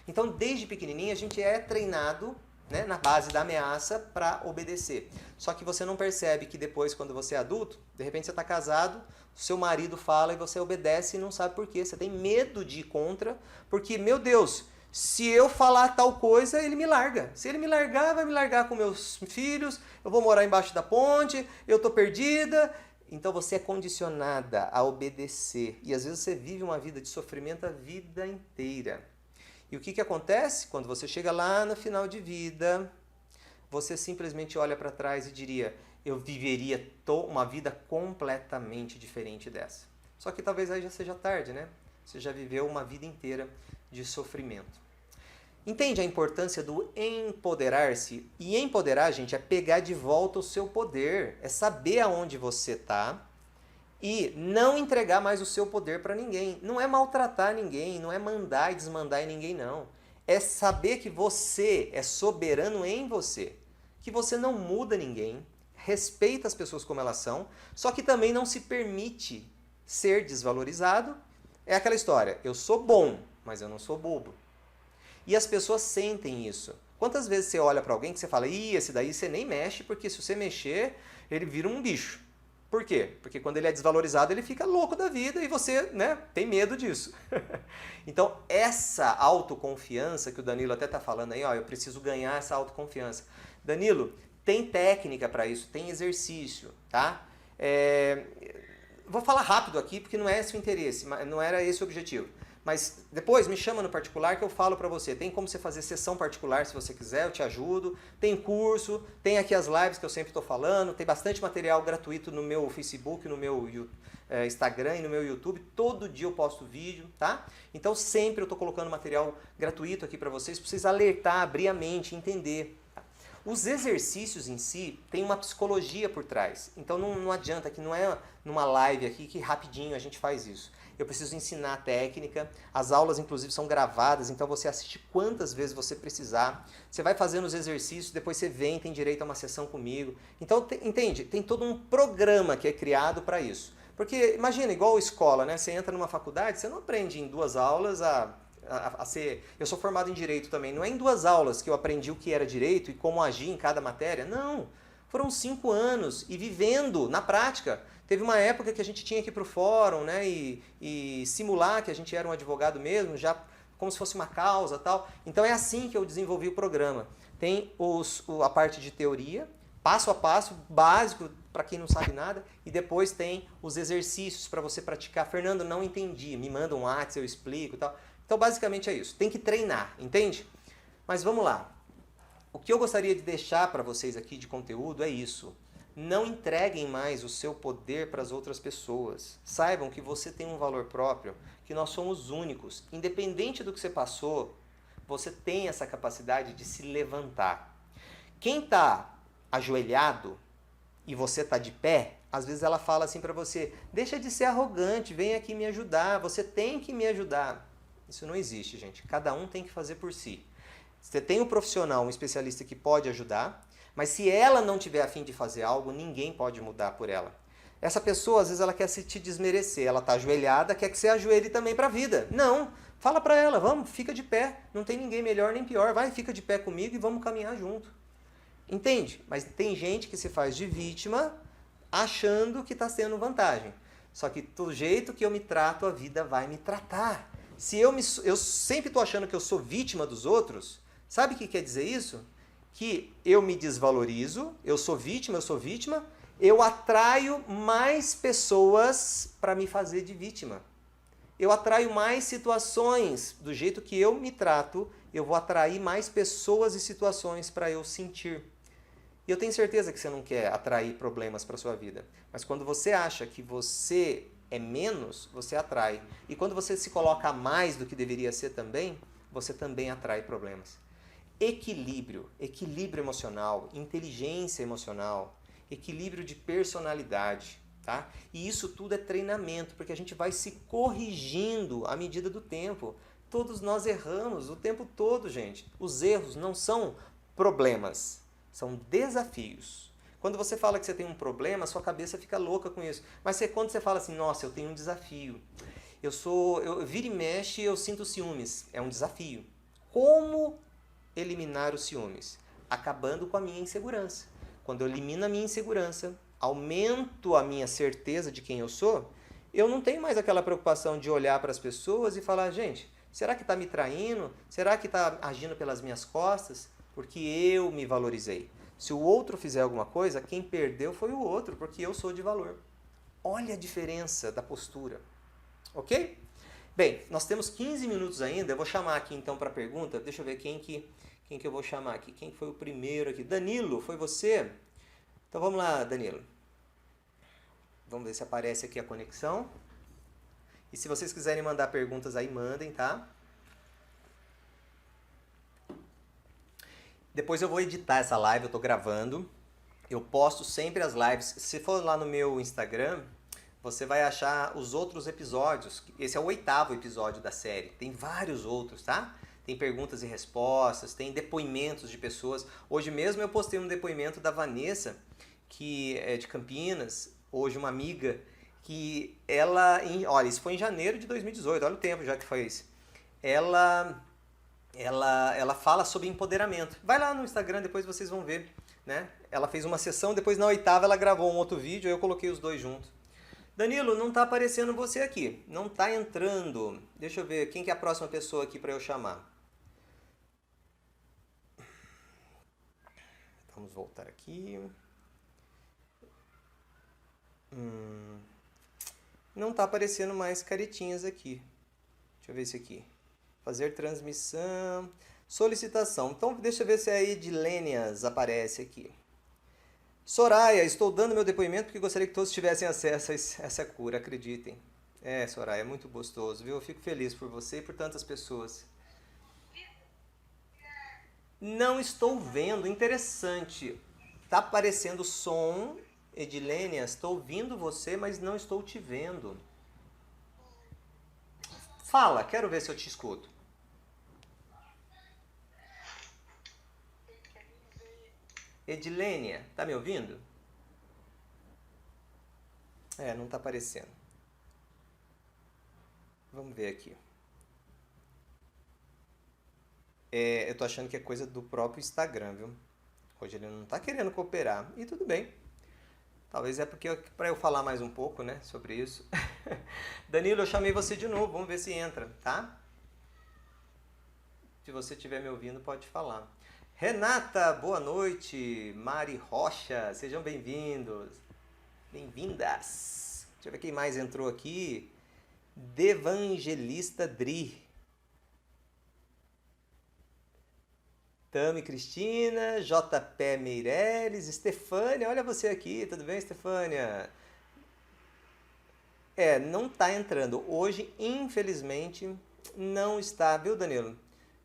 Então, desde pequenininho, a gente é treinado, né, na base da ameaça para obedecer. Só que você não percebe que depois, quando você é adulto, de repente você está casado, seu marido fala e você obedece e não sabe por quê. Você tem medo de ir contra, porque, meu Deus, se eu falar tal coisa, ele me larga. Se ele me largar, vai me largar com meus filhos, eu vou morar embaixo da ponte, eu estou perdida. Então você é condicionada a obedecer. E às vezes você vive uma vida de sofrimento a vida inteira. E o que acontece? Quando você chega lá no final de vida, você simplesmente olha para trás e diria, eu viveria uma vida completamente diferente dessa. Só que talvez aí já seja tarde, né? Você já viveu uma vida inteira de sofrimento. Entende a importância do empoderar-se? E empoderar, gente, é pegar de volta o seu poder, é saber aonde você está e não entregar mais o seu poder para ninguém. Não é maltratar ninguém, não é mandar e desmandar em ninguém, não. É saber que você é soberano em você, que você não muda ninguém, respeita as pessoas como elas são, só que também não se permite ser desvalorizado. É aquela história, eu sou bom, mas eu não sou bobo. E as pessoas sentem isso. Quantas vezes você olha para alguém que você fala, ih, esse daí você nem mexe, porque se você mexer, ele vira um bicho. Por quê? Porque quando ele é desvalorizado, ele fica louco da vida e você, né, tem medo disso. Então, essa autoconfiança que o Danilo até está falando aí, ó, eu preciso ganhar essa autoconfiança. Danilo, tem técnica para isso, tem exercício, tá? Vou falar rápido aqui, porque não é esse o interesse, não era esse o objetivo. Mas depois me chama no particular que eu falo para você. Tem como você fazer sessão particular se você quiser, eu te ajudo. Tem curso, tem aqui as lives que eu sempre estou falando. Tem bastante material gratuito no meu Facebook, no meu Instagram e no meu YouTube. Todo dia eu posto vídeo, tá? Então sempre eu estou colocando material gratuito aqui para vocês alertar, abrir a mente, entender. Os exercícios em si têm uma psicologia por trás. Então não adianta que não é numa live aqui que rapidinho a gente faz isso. Eu preciso ensinar a técnica, as aulas inclusive são gravadas, então você assiste quantas vezes você precisar. Você vai fazendo os exercícios, depois você vem, tem direito a uma sessão comigo. Então, entende? Tem todo um programa que é criado para isso. Porque imagina, igual escola, né? Você entra numa faculdade, você não aprende em 2 aulas a ser... Eu sou formado em Direito também. Não é em 2 aulas que eu aprendi o que era Direito e como agir em cada matéria. Não. Foram 5 anos e vivendo na prática. Teve uma época que a gente tinha que ir para o fórum, né, e simular que a gente era um advogado mesmo, já como se fosse uma causa e tal. Então é assim que eu desenvolvi o programa. Tem a parte de teoria, passo a passo, básico para quem não sabe nada, e depois tem os exercícios para você praticar. Fernando, não entendi, me manda um WhatsApp, eu explico e tal. Então basicamente é isso, tem que treinar, entende? Mas vamos lá. O que eu gostaria de deixar para vocês aqui de conteúdo é isso. Não entreguem mais o seu poder para as outras pessoas. Saibam que você tem um valor próprio, que nós somos únicos. Independente do que você passou, você tem essa capacidade de se levantar. Quem está ajoelhado e você está de pé, às vezes ela fala assim para você, deixa de ser arrogante, vem aqui me ajudar, você tem que me ajudar. Isso não existe, gente. Cada um tem que fazer por si. Você tem um profissional, um especialista que pode ajudar, mas se ela não tiver a fim de fazer algo, ninguém pode mudar por ela. Essa pessoa, às vezes, ela quer se te desmerecer. Ela está ajoelhada, quer que você ajoelhe também para a vida. Não, fala para ela, vamos, fica de pé. Não tem ninguém melhor nem pior. Vai, fica de pé comigo e vamos caminhar junto. Entende? Mas tem gente que se faz de vítima achando que está tendo vantagem. Só que do jeito que eu me trato, a vida vai me tratar. Se eu sempre estou achando que eu sou vítima dos outros, sabe o que quer dizer isso? Que eu me desvalorizo, eu sou vítima, eu atraio mais pessoas para me fazer de vítima. Eu atraio mais situações, do jeito que eu me trato, eu vou atrair mais pessoas e situações para eu sentir. E eu tenho certeza que você não quer atrair problemas para a sua vida. Mas quando você acha que você é menos, você atrai. E quando você se coloca a mais do que deveria ser também, você também atrai problemas. Equilíbrio emocional, inteligência emocional, equilíbrio de personalidade, tá? E isso tudo é treinamento, porque a gente vai se corrigindo à medida do tempo. Todos nós erramos o tempo todo, gente. Os erros não são problemas, são desafios. Quando você fala que você tem um problema, sua cabeça fica louca com isso. Mas quando você fala assim, nossa, eu tenho um desafio. Eu viro e mexe, eu sinto ciúmes. É um desafio. Como eliminar os ciúmes? Acabando com a minha insegurança. Quando eu elimino a minha insegurança, aumento a minha certeza de quem eu sou, eu não tenho mais aquela preocupação de olhar para as pessoas e falar, gente, será que está me traindo? Será que está agindo pelas minhas costas? Porque eu me valorizei. Se o outro fizer alguma coisa, quem perdeu foi o outro, porque eu sou de valor. Olha a diferença da postura. Ok? Bem, nós temos 15 minutos ainda, eu vou chamar aqui então para a pergunta, deixa eu ver quem que eu vou chamar aqui, quem foi o primeiro aqui? Danilo, foi você? Então vamos lá, Danilo. Vamos ver se aparece aqui a conexão. E se vocês quiserem mandar perguntas aí, mandem, tá? Depois eu vou editar essa live, eu tô gravando. Eu posto sempre as lives. Se for lá no meu Instagram, você vai achar os outros episódios. Esse é o 8º episódio da série. Tem vários outros, tá? Tem perguntas e respostas, tem depoimentos de pessoas. Hoje mesmo eu postei um depoimento da Vanessa, que é de Campinas, hoje uma amiga, que ela... Olha, isso foi em janeiro de 2018, olha o tempo já que foi isso. Ela fala sobre empoderamento. Vai lá no Instagram, depois vocês vão ver, né? Ela fez uma sessão, depois na 8ª ela gravou um outro vídeo, eu coloquei os dois juntos. Danilo, não está aparecendo você aqui, não está entrando. Deixa eu ver, quem que é a próxima pessoa aqui para eu chamar? Vamos voltar aqui. Não está aparecendo mais caretinhas aqui. Deixa eu ver esse aqui. Fazer transmissão. Solicitação. Então, deixa eu ver se a Edilênias aparece aqui. Soraya, estou dando meu depoimento porque gostaria que todos tivessem acesso a essa cura, acreditem. É, Soraya, é muito gostoso, viu? Eu fico feliz por você e por tantas pessoas. Não estou vendo, interessante. Tá aparecendo som, Edilênia, estou ouvindo você, mas não estou te vendo. Fala, quero ver se eu te escuto. Edilênia, tá me ouvindo? É, não tá aparecendo. Vamos ver aqui. Eu tô achando que é coisa do próprio Instagram, viu? Hoje ele não tá querendo cooperar. E tudo bem. Talvez é porque para eu falar mais um pouco, né, sobre isso. Danilo, eu chamei você de novo. Vamos ver se entra, tá? Se você estiver me ouvindo, pode falar. Renata, boa noite. Mari Rocha, sejam bem-vindos. Bem-vindas. Deixa eu ver quem mais entrou aqui. Devangelista Dri. Tami Cristina, JP Meireles, Estefânia, olha você aqui, tudo bem, Estefânia? Não está entrando. Hoje, infelizmente, não está, viu, Danilo?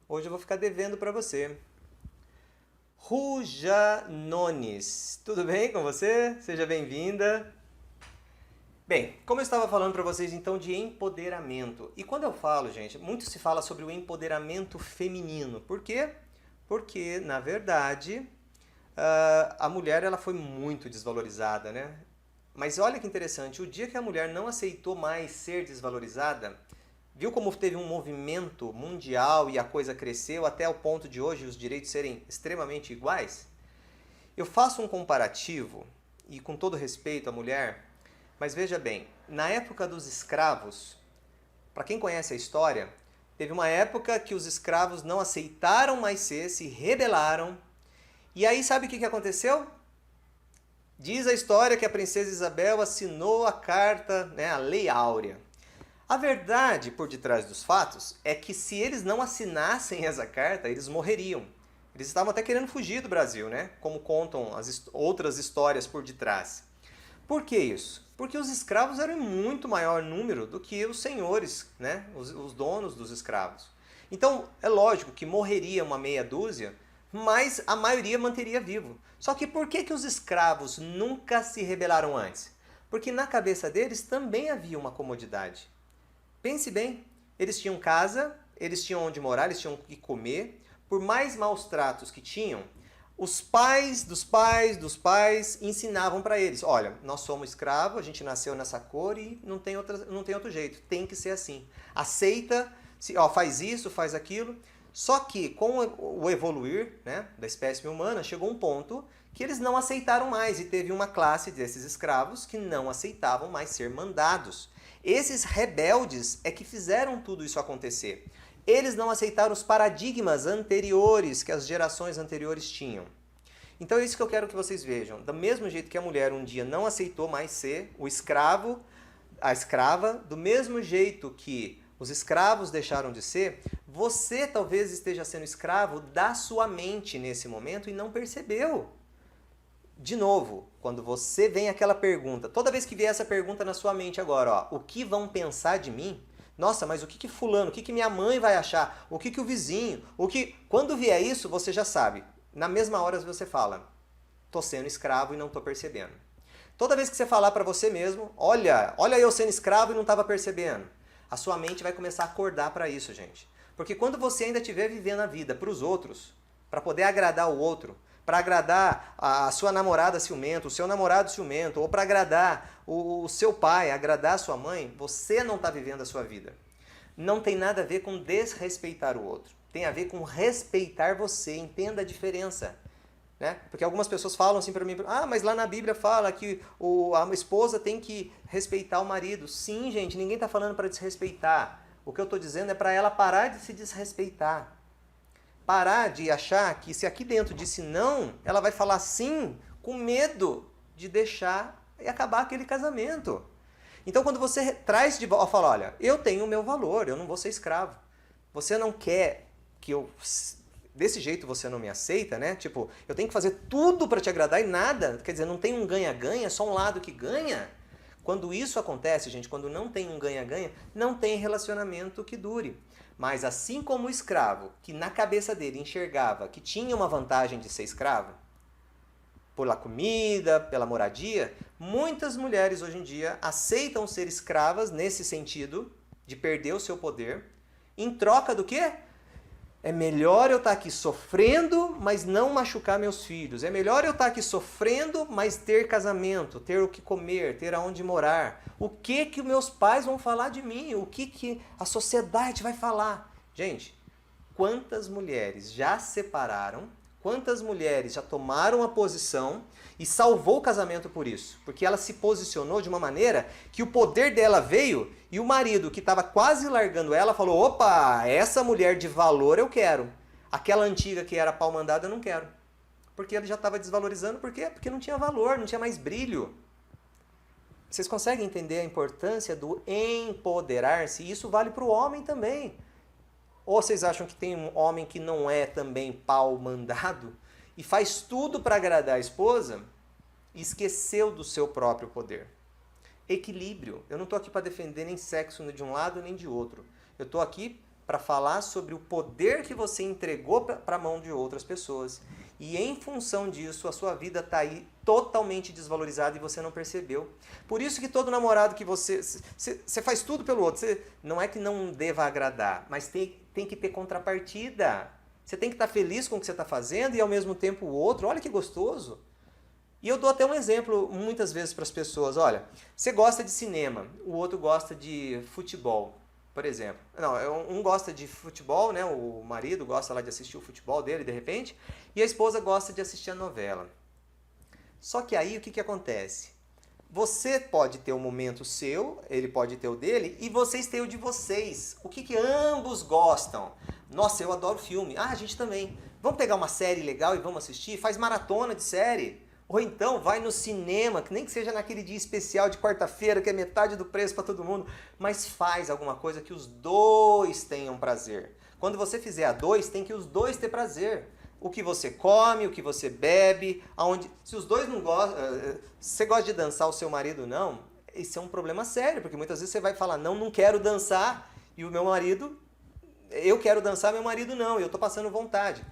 Hoje eu vou ficar devendo para você. Ruja Nones, tudo bem com você? Seja bem-vinda. Bem, como eu estava falando para vocês então de empoderamento. E quando eu falo, gente, muito se fala sobre o empoderamento feminino. Por quê? Porque, na verdade, a mulher ela foi muito desvalorizada, né? Mas olha que interessante, o dia que a mulher não aceitou mais ser desvalorizada, viu como teve um movimento mundial e a coisa cresceu até o ponto de hoje os direitos serem extremamente iguais? Eu faço um comparativo, e com todo respeito à mulher, mas veja bem, na época dos escravos, para quem conhece a história, teve uma época que os escravos não aceitaram mais ser, se rebelaram. E aí sabe o que aconteceu? Diz a história que a princesa Isabel assinou a carta, né, a Lei Áurea. A verdade por detrás dos fatos é que se eles não assinassem essa carta, eles morreriam. Eles estavam até querendo fugir do Brasil, né? Como contam as outras histórias por detrás. Por que isso? Porque os escravos eram em muito maior número do que os senhores, né? Os donos dos escravos. Então, é lógico que morreria uma meia dúzia, mas a maioria manteria vivo. Só que por que os escravos nunca se rebelaram antes? Porque na cabeça deles também havia uma comodidade. Pense bem, eles tinham casa, eles tinham onde morar, eles tinham o que comer. Por mais maus tratos que tinham, os pais dos pais dos pais ensinavam para eles, olha, nós somos escravos, a gente nasceu nessa cor e não tem outro jeito, tem que ser assim. Aceita, faz isso, faz aquilo. Só que com o evoluir, né, da espécie humana, chegou um ponto que eles não aceitaram mais e teve uma classe desses escravos que não aceitavam mais ser mandados. Esses rebeldes é que fizeram tudo isso acontecer. Eles não aceitaram os paradigmas anteriores que as gerações anteriores tinham. Então é isso que eu quero que vocês vejam. Do mesmo jeito que a mulher um dia não aceitou mais ser o escravo, a escrava, do mesmo jeito que Os escravos deixaram de ser. Você talvez esteja sendo escravo da sua mente nesse momento e não percebeu. De novo, quando você vem aquela pergunta, toda vez que vier essa pergunta na sua mente agora, ó, o que vão pensar de mim? Nossa, mas o que fulano, o que minha mãe vai achar? O que o vizinho? Quando vier isso, você já sabe. Na mesma hora você fala, tô sendo escravo e não tô percebendo. Toda vez que você falar para você mesmo, olha eu sendo escravo e não estava percebendo, a sua mente vai começar a acordar para isso, gente. Porque quando você ainda estiver vivendo a vida para os outros, para poder agradar o outro, para agradar a sua namorada ciumenta, o seu namorado ciumento, ou para agradar o seu pai, agradar a sua mãe, você não está vivendo a sua vida. Não tem nada a ver com desrespeitar o outro. Tem a ver com respeitar você. Entenda a diferença. Né? Porque algumas pessoas falam assim para mim, mas lá na Bíblia fala que a esposa tem que respeitar o marido. Sim, gente, ninguém está falando para desrespeitar. O que eu estou dizendo é para ela parar de se desrespeitar. Parar de achar que se aqui dentro disse não, ela vai falar sim com medo de deixar e acabar aquele casamento. Então quando você traz de volta, fala, olha, eu tenho o meu valor, eu não vou ser escravo. Você não quer que eu... Desse jeito você não me aceita, né? Tipo, eu tenho que fazer tudo para te agradar e nada. Quer dizer, não tem um ganha-ganha, só um lado que ganha. Quando isso acontece, gente, quando não tem um ganha-ganha, não tem relacionamento que dure. Mas assim como o escravo, que na cabeça dele enxergava que tinha uma vantagem de ser escravo, pela comida, pela moradia, muitas mulheres hoje em dia aceitam ser escravas nesse sentido de perder o seu poder, em troca do quê? É melhor eu estar aqui sofrendo, mas não machucar meus filhos. É melhor eu estar aqui sofrendo, mas ter casamento, ter o que comer, ter aonde morar. O que que meus pais vão falar de mim? O que a sociedade vai falar? Gente, quantas mulheres já separaram? Quantas mulheres já tomaram a posição e salvou o casamento por isso? Porque ela se posicionou de uma maneira que o poder dela veio e o marido que estava quase largando ela falou, opa, essa mulher de valor eu quero. Aquela antiga que era pau mandado eu não quero. Porque ele já estava desvalorizando, por quê? Porque não tinha valor, não tinha mais brilho. Vocês conseguem entender a importância do empoderar-se? Isso vale para o homem também. Ou vocês acham que tem um homem que não é também pau mandado e faz tudo para agradar a esposa e esqueceu do seu próprio poder? Equilíbrio. Eu não estou aqui para defender nem sexo de um lado nem de outro. Eu estou aqui para falar sobre o poder que você entregou para a mão de outras pessoas. E em função disso, a sua vida está aí totalmente desvalorizada e você não percebeu. Por isso que todo namorado que você faz tudo pelo outro. Você, não é que não deva agradar, mas tem que ter contrapartida. Você tem que estar feliz com o que você está fazendo e ao mesmo tempo o outro, olha que gostoso. E eu dou até um exemplo muitas vezes para as pessoas. Olha, você gosta de cinema, o outro gosta de futebol, por exemplo. Não, um gosta de futebol, né? O marido gosta lá de assistir o futebol dele de repente, e a esposa gosta de assistir a novela. Só que aí o que acontece? Você pode ter um momento seu, ele pode ter o dele, e vocês têm o de vocês. O que ambos gostam? Nossa, eu adoro filme. Ah, a gente também. Vamos pegar uma série legal e vamos assistir? Faz maratona de série. Ou então vai no cinema, que nem que seja naquele dia especial de quarta-feira, que é metade do preço para todo mundo, mas faz alguma coisa que os dois tenham prazer. Quando você fizer a dois, tem que os dois ter prazer. O que você come, o que você bebe, aonde... Se os dois não gostam... Se você gosta de dançar, o seu marido não, isso é um problema sério, porque muitas vezes você vai falar, não quero dançar, e o meu marido... Eu quero dançar, meu marido não, e eu estou passando vontade.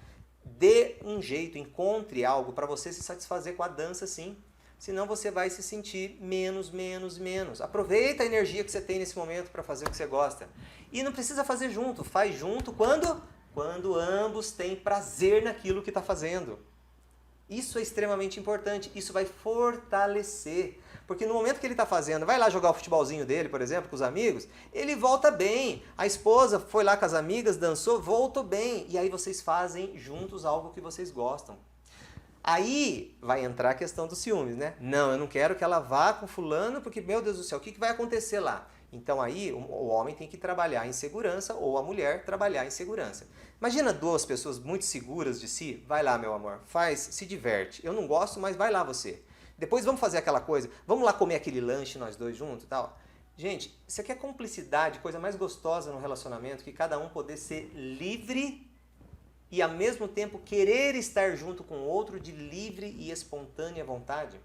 Dê um jeito, encontre algo para você se satisfazer com a dança, sim. Senão você vai se sentir menos. Aproveita a energia que você tem nesse momento para fazer o que você gosta. E não precisa fazer junto, faz junto quando ambos têm prazer naquilo que está fazendo. Isso é extremamente importante, isso vai fortalecer. Porque no momento que ele está fazendo, vai lá jogar o futebolzinho dele, por exemplo, com os amigos, ele volta bem. A esposa foi lá com as amigas, dançou, voltou bem. E aí vocês fazem juntos algo que vocês gostam. Aí vai entrar a questão dos ciúmes, né? Não, eu não quero que ela vá com fulano, porque, meu Deus do céu, o que vai acontecer lá? Então aí o homem tem que trabalhar em segurança ou a mulher trabalhar em segurança. Imagina duas pessoas muito seguras de si. Vai lá, meu amor, faz, se diverte. Eu não gosto, mas vai lá você. Depois vamos fazer aquela coisa, vamos lá comer aquele lanche nós dois juntos e tal. Gente, isso aqui é cumplicidade, coisa mais gostosa no relacionamento, que cada um poder ser livre e ao mesmo tempo querer estar junto com o outro de livre e espontânea vontade.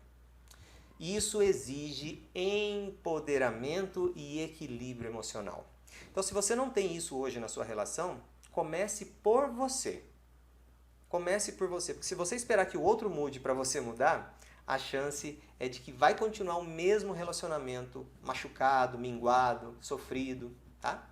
Isso exige empoderamento e equilíbrio emocional. Então, se você não tem isso hoje na sua relação, comece por você. Comece por você, porque se você esperar que o outro mude para você mudar, a chance é de que vai continuar o mesmo relacionamento machucado, minguado, sofrido, tá?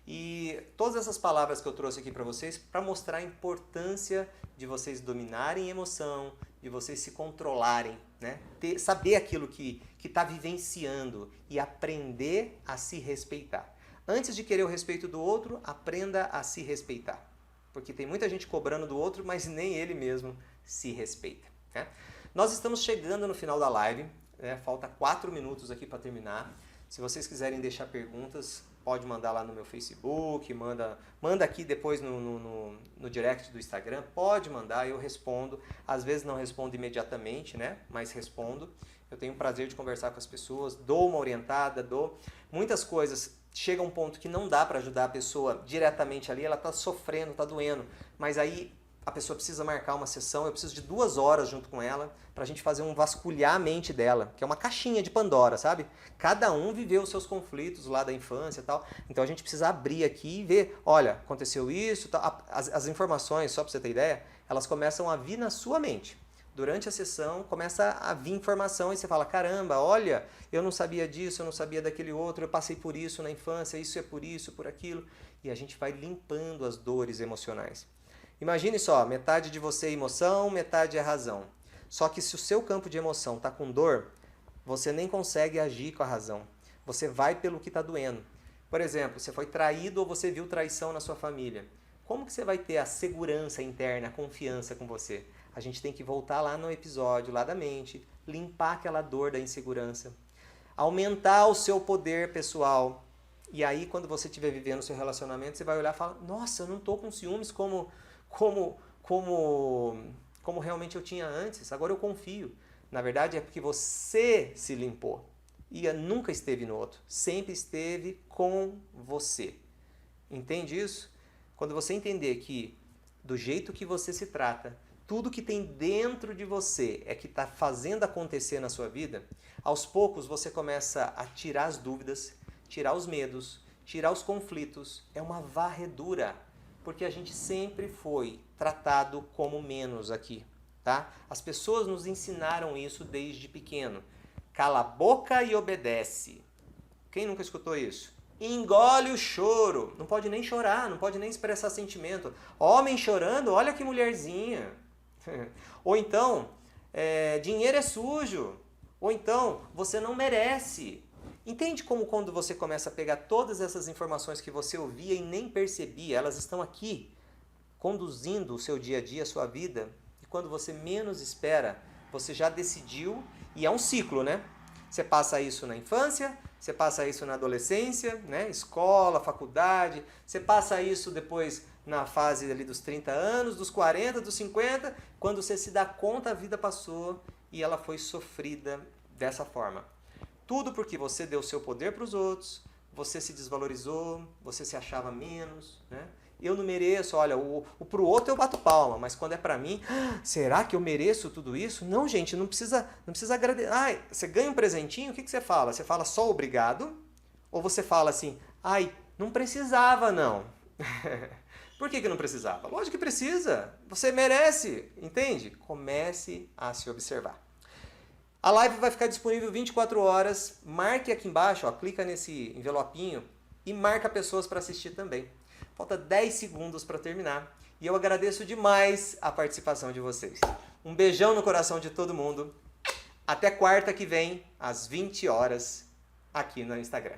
E todas essas palavras que eu trouxe aqui para vocês para mostrar a importância de vocês dominarem a emoção, de vocês se controlarem, né? Saber aquilo que está vivenciando e aprender a se respeitar. Antes de querer o respeito do outro, aprenda a se respeitar. Porque tem muita gente cobrando do outro, mas nem ele mesmo se respeita, né? Nós estamos chegando no final da live, né? Falta 4 minutos aqui para terminar. Se vocês quiserem deixar perguntas, pode mandar lá no meu Facebook, manda aqui depois no direct do Instagram, pode mandar, eu respondo. Às vezes não respondo imediatamente, né? Mas respondo. Eu tenho o prazer de conversar com as pessoas, dou uma orientada, dou muitas coisas. Chega um ponto que não dá para ajudar a pessoa diretamente ali, ela está sofrendo, está doendo, mas aí a pessoa precisa marcar uma sessão, eu preciso de 2 horas junto com ela para a gente fazer um vasculhar a mente dela, que é uma caixinha de Pandora, sabe? Cada um viveu os seus conflitos lá da infância e tal, então a gente precisa abrir aqui e ver, olha, aconteceu isso, tal. As informações, só para você ter ideia, elas começam a vir na sua mente. Durante a sessão começa a vir informação e você fala, caramba, olha, eu não sabia disso, eu não sabia daquele outro, eu passei por isso na infância, isso é por isso, por aquilo, e a gente vai limpando as dores emocionais. Imagine só, metade de você é emoção, metade é razão. Só que se o seu campo de emoção está com dor, você nem consegue agir com a razão. Você vai pelo que está doendo. Por exemplo, você foi traído ou você viu traição na sua família. Como que você vai ter a segurança interna, a confiança com você? A gente tem que voltar lá no episódio, lá da mente, limpar aquela dor da insegurança, aumentar o seu poder pessoal. E aí, quando você estiver vivendo o seu relacionamento, você vai olhar e falar, nossa, eu não estou com ciúmes como realmente eu tinha antes, agora eu confio. Na verdade, é porque você se limpou. E nunca esteve no outro, sempre esteve com você. Entende isso? Quando você entender que, do jeito que você se trata, tudo que tem dentro de você é que está fazendo acontecer na sua vida, aos poucos você começa a tirar as dúvidas, tirar os medos, tirar os conflitos. É uma varredura, porque a gente sempre foi tratado como menos aqui, tá? As pessoas nos ensinaram isso desde pequeno. Cala a boca e obedece. Quem nunca escutou isso? Engole o choro. Não pode nem chorar, não pode nem expressar sentimento. Homem chorando, olha que mulherzinha. Ou então, dinheiro é sujo. Ou então, você não merece. Entende como quando você começa a pegar todas essas informações que você ouvia e nem percebia, elas estão aqui, conduzindo o seu dia a dia, a sua vida, e quando você menos espera, você já decidiu, e é um ciclo, né? Você passa isso na infância, você passa isso na adolescência, né? Escola, faculdade, você passa isso depois na fase ali dos 30 anos, dos 40, dos 50, quando você se dá conta, a vida passou e ela foi sofrida dessa forma. Tudo porque você deu seu poder para os outros, você se desvalorizou, você se achava menos, né? Eu não mereço, olha, pro outro eu bato palma, mas quando é para mim, será que eu mereço tudo isso? Não, gente, não precisa agradecer. Ai, você ganha um presentinho, o que você fala? Você fala só obrigado? Ou você fala assim, ai, não precisava não. Por que não precisava? Lógico que precisa, você merece, entende? Comece a se observar. A live vai ficar disponível 24 horas, marque aqui embaixo, ó, clica nesse envelopinho e marca pessoas para assistir também. Falta 10 segundos para terminar e eu agradeço demais a participação de vocês. Um beijão no coração de todo mundo. Até quarta que vem, às 20 horas, aqui no Instagram.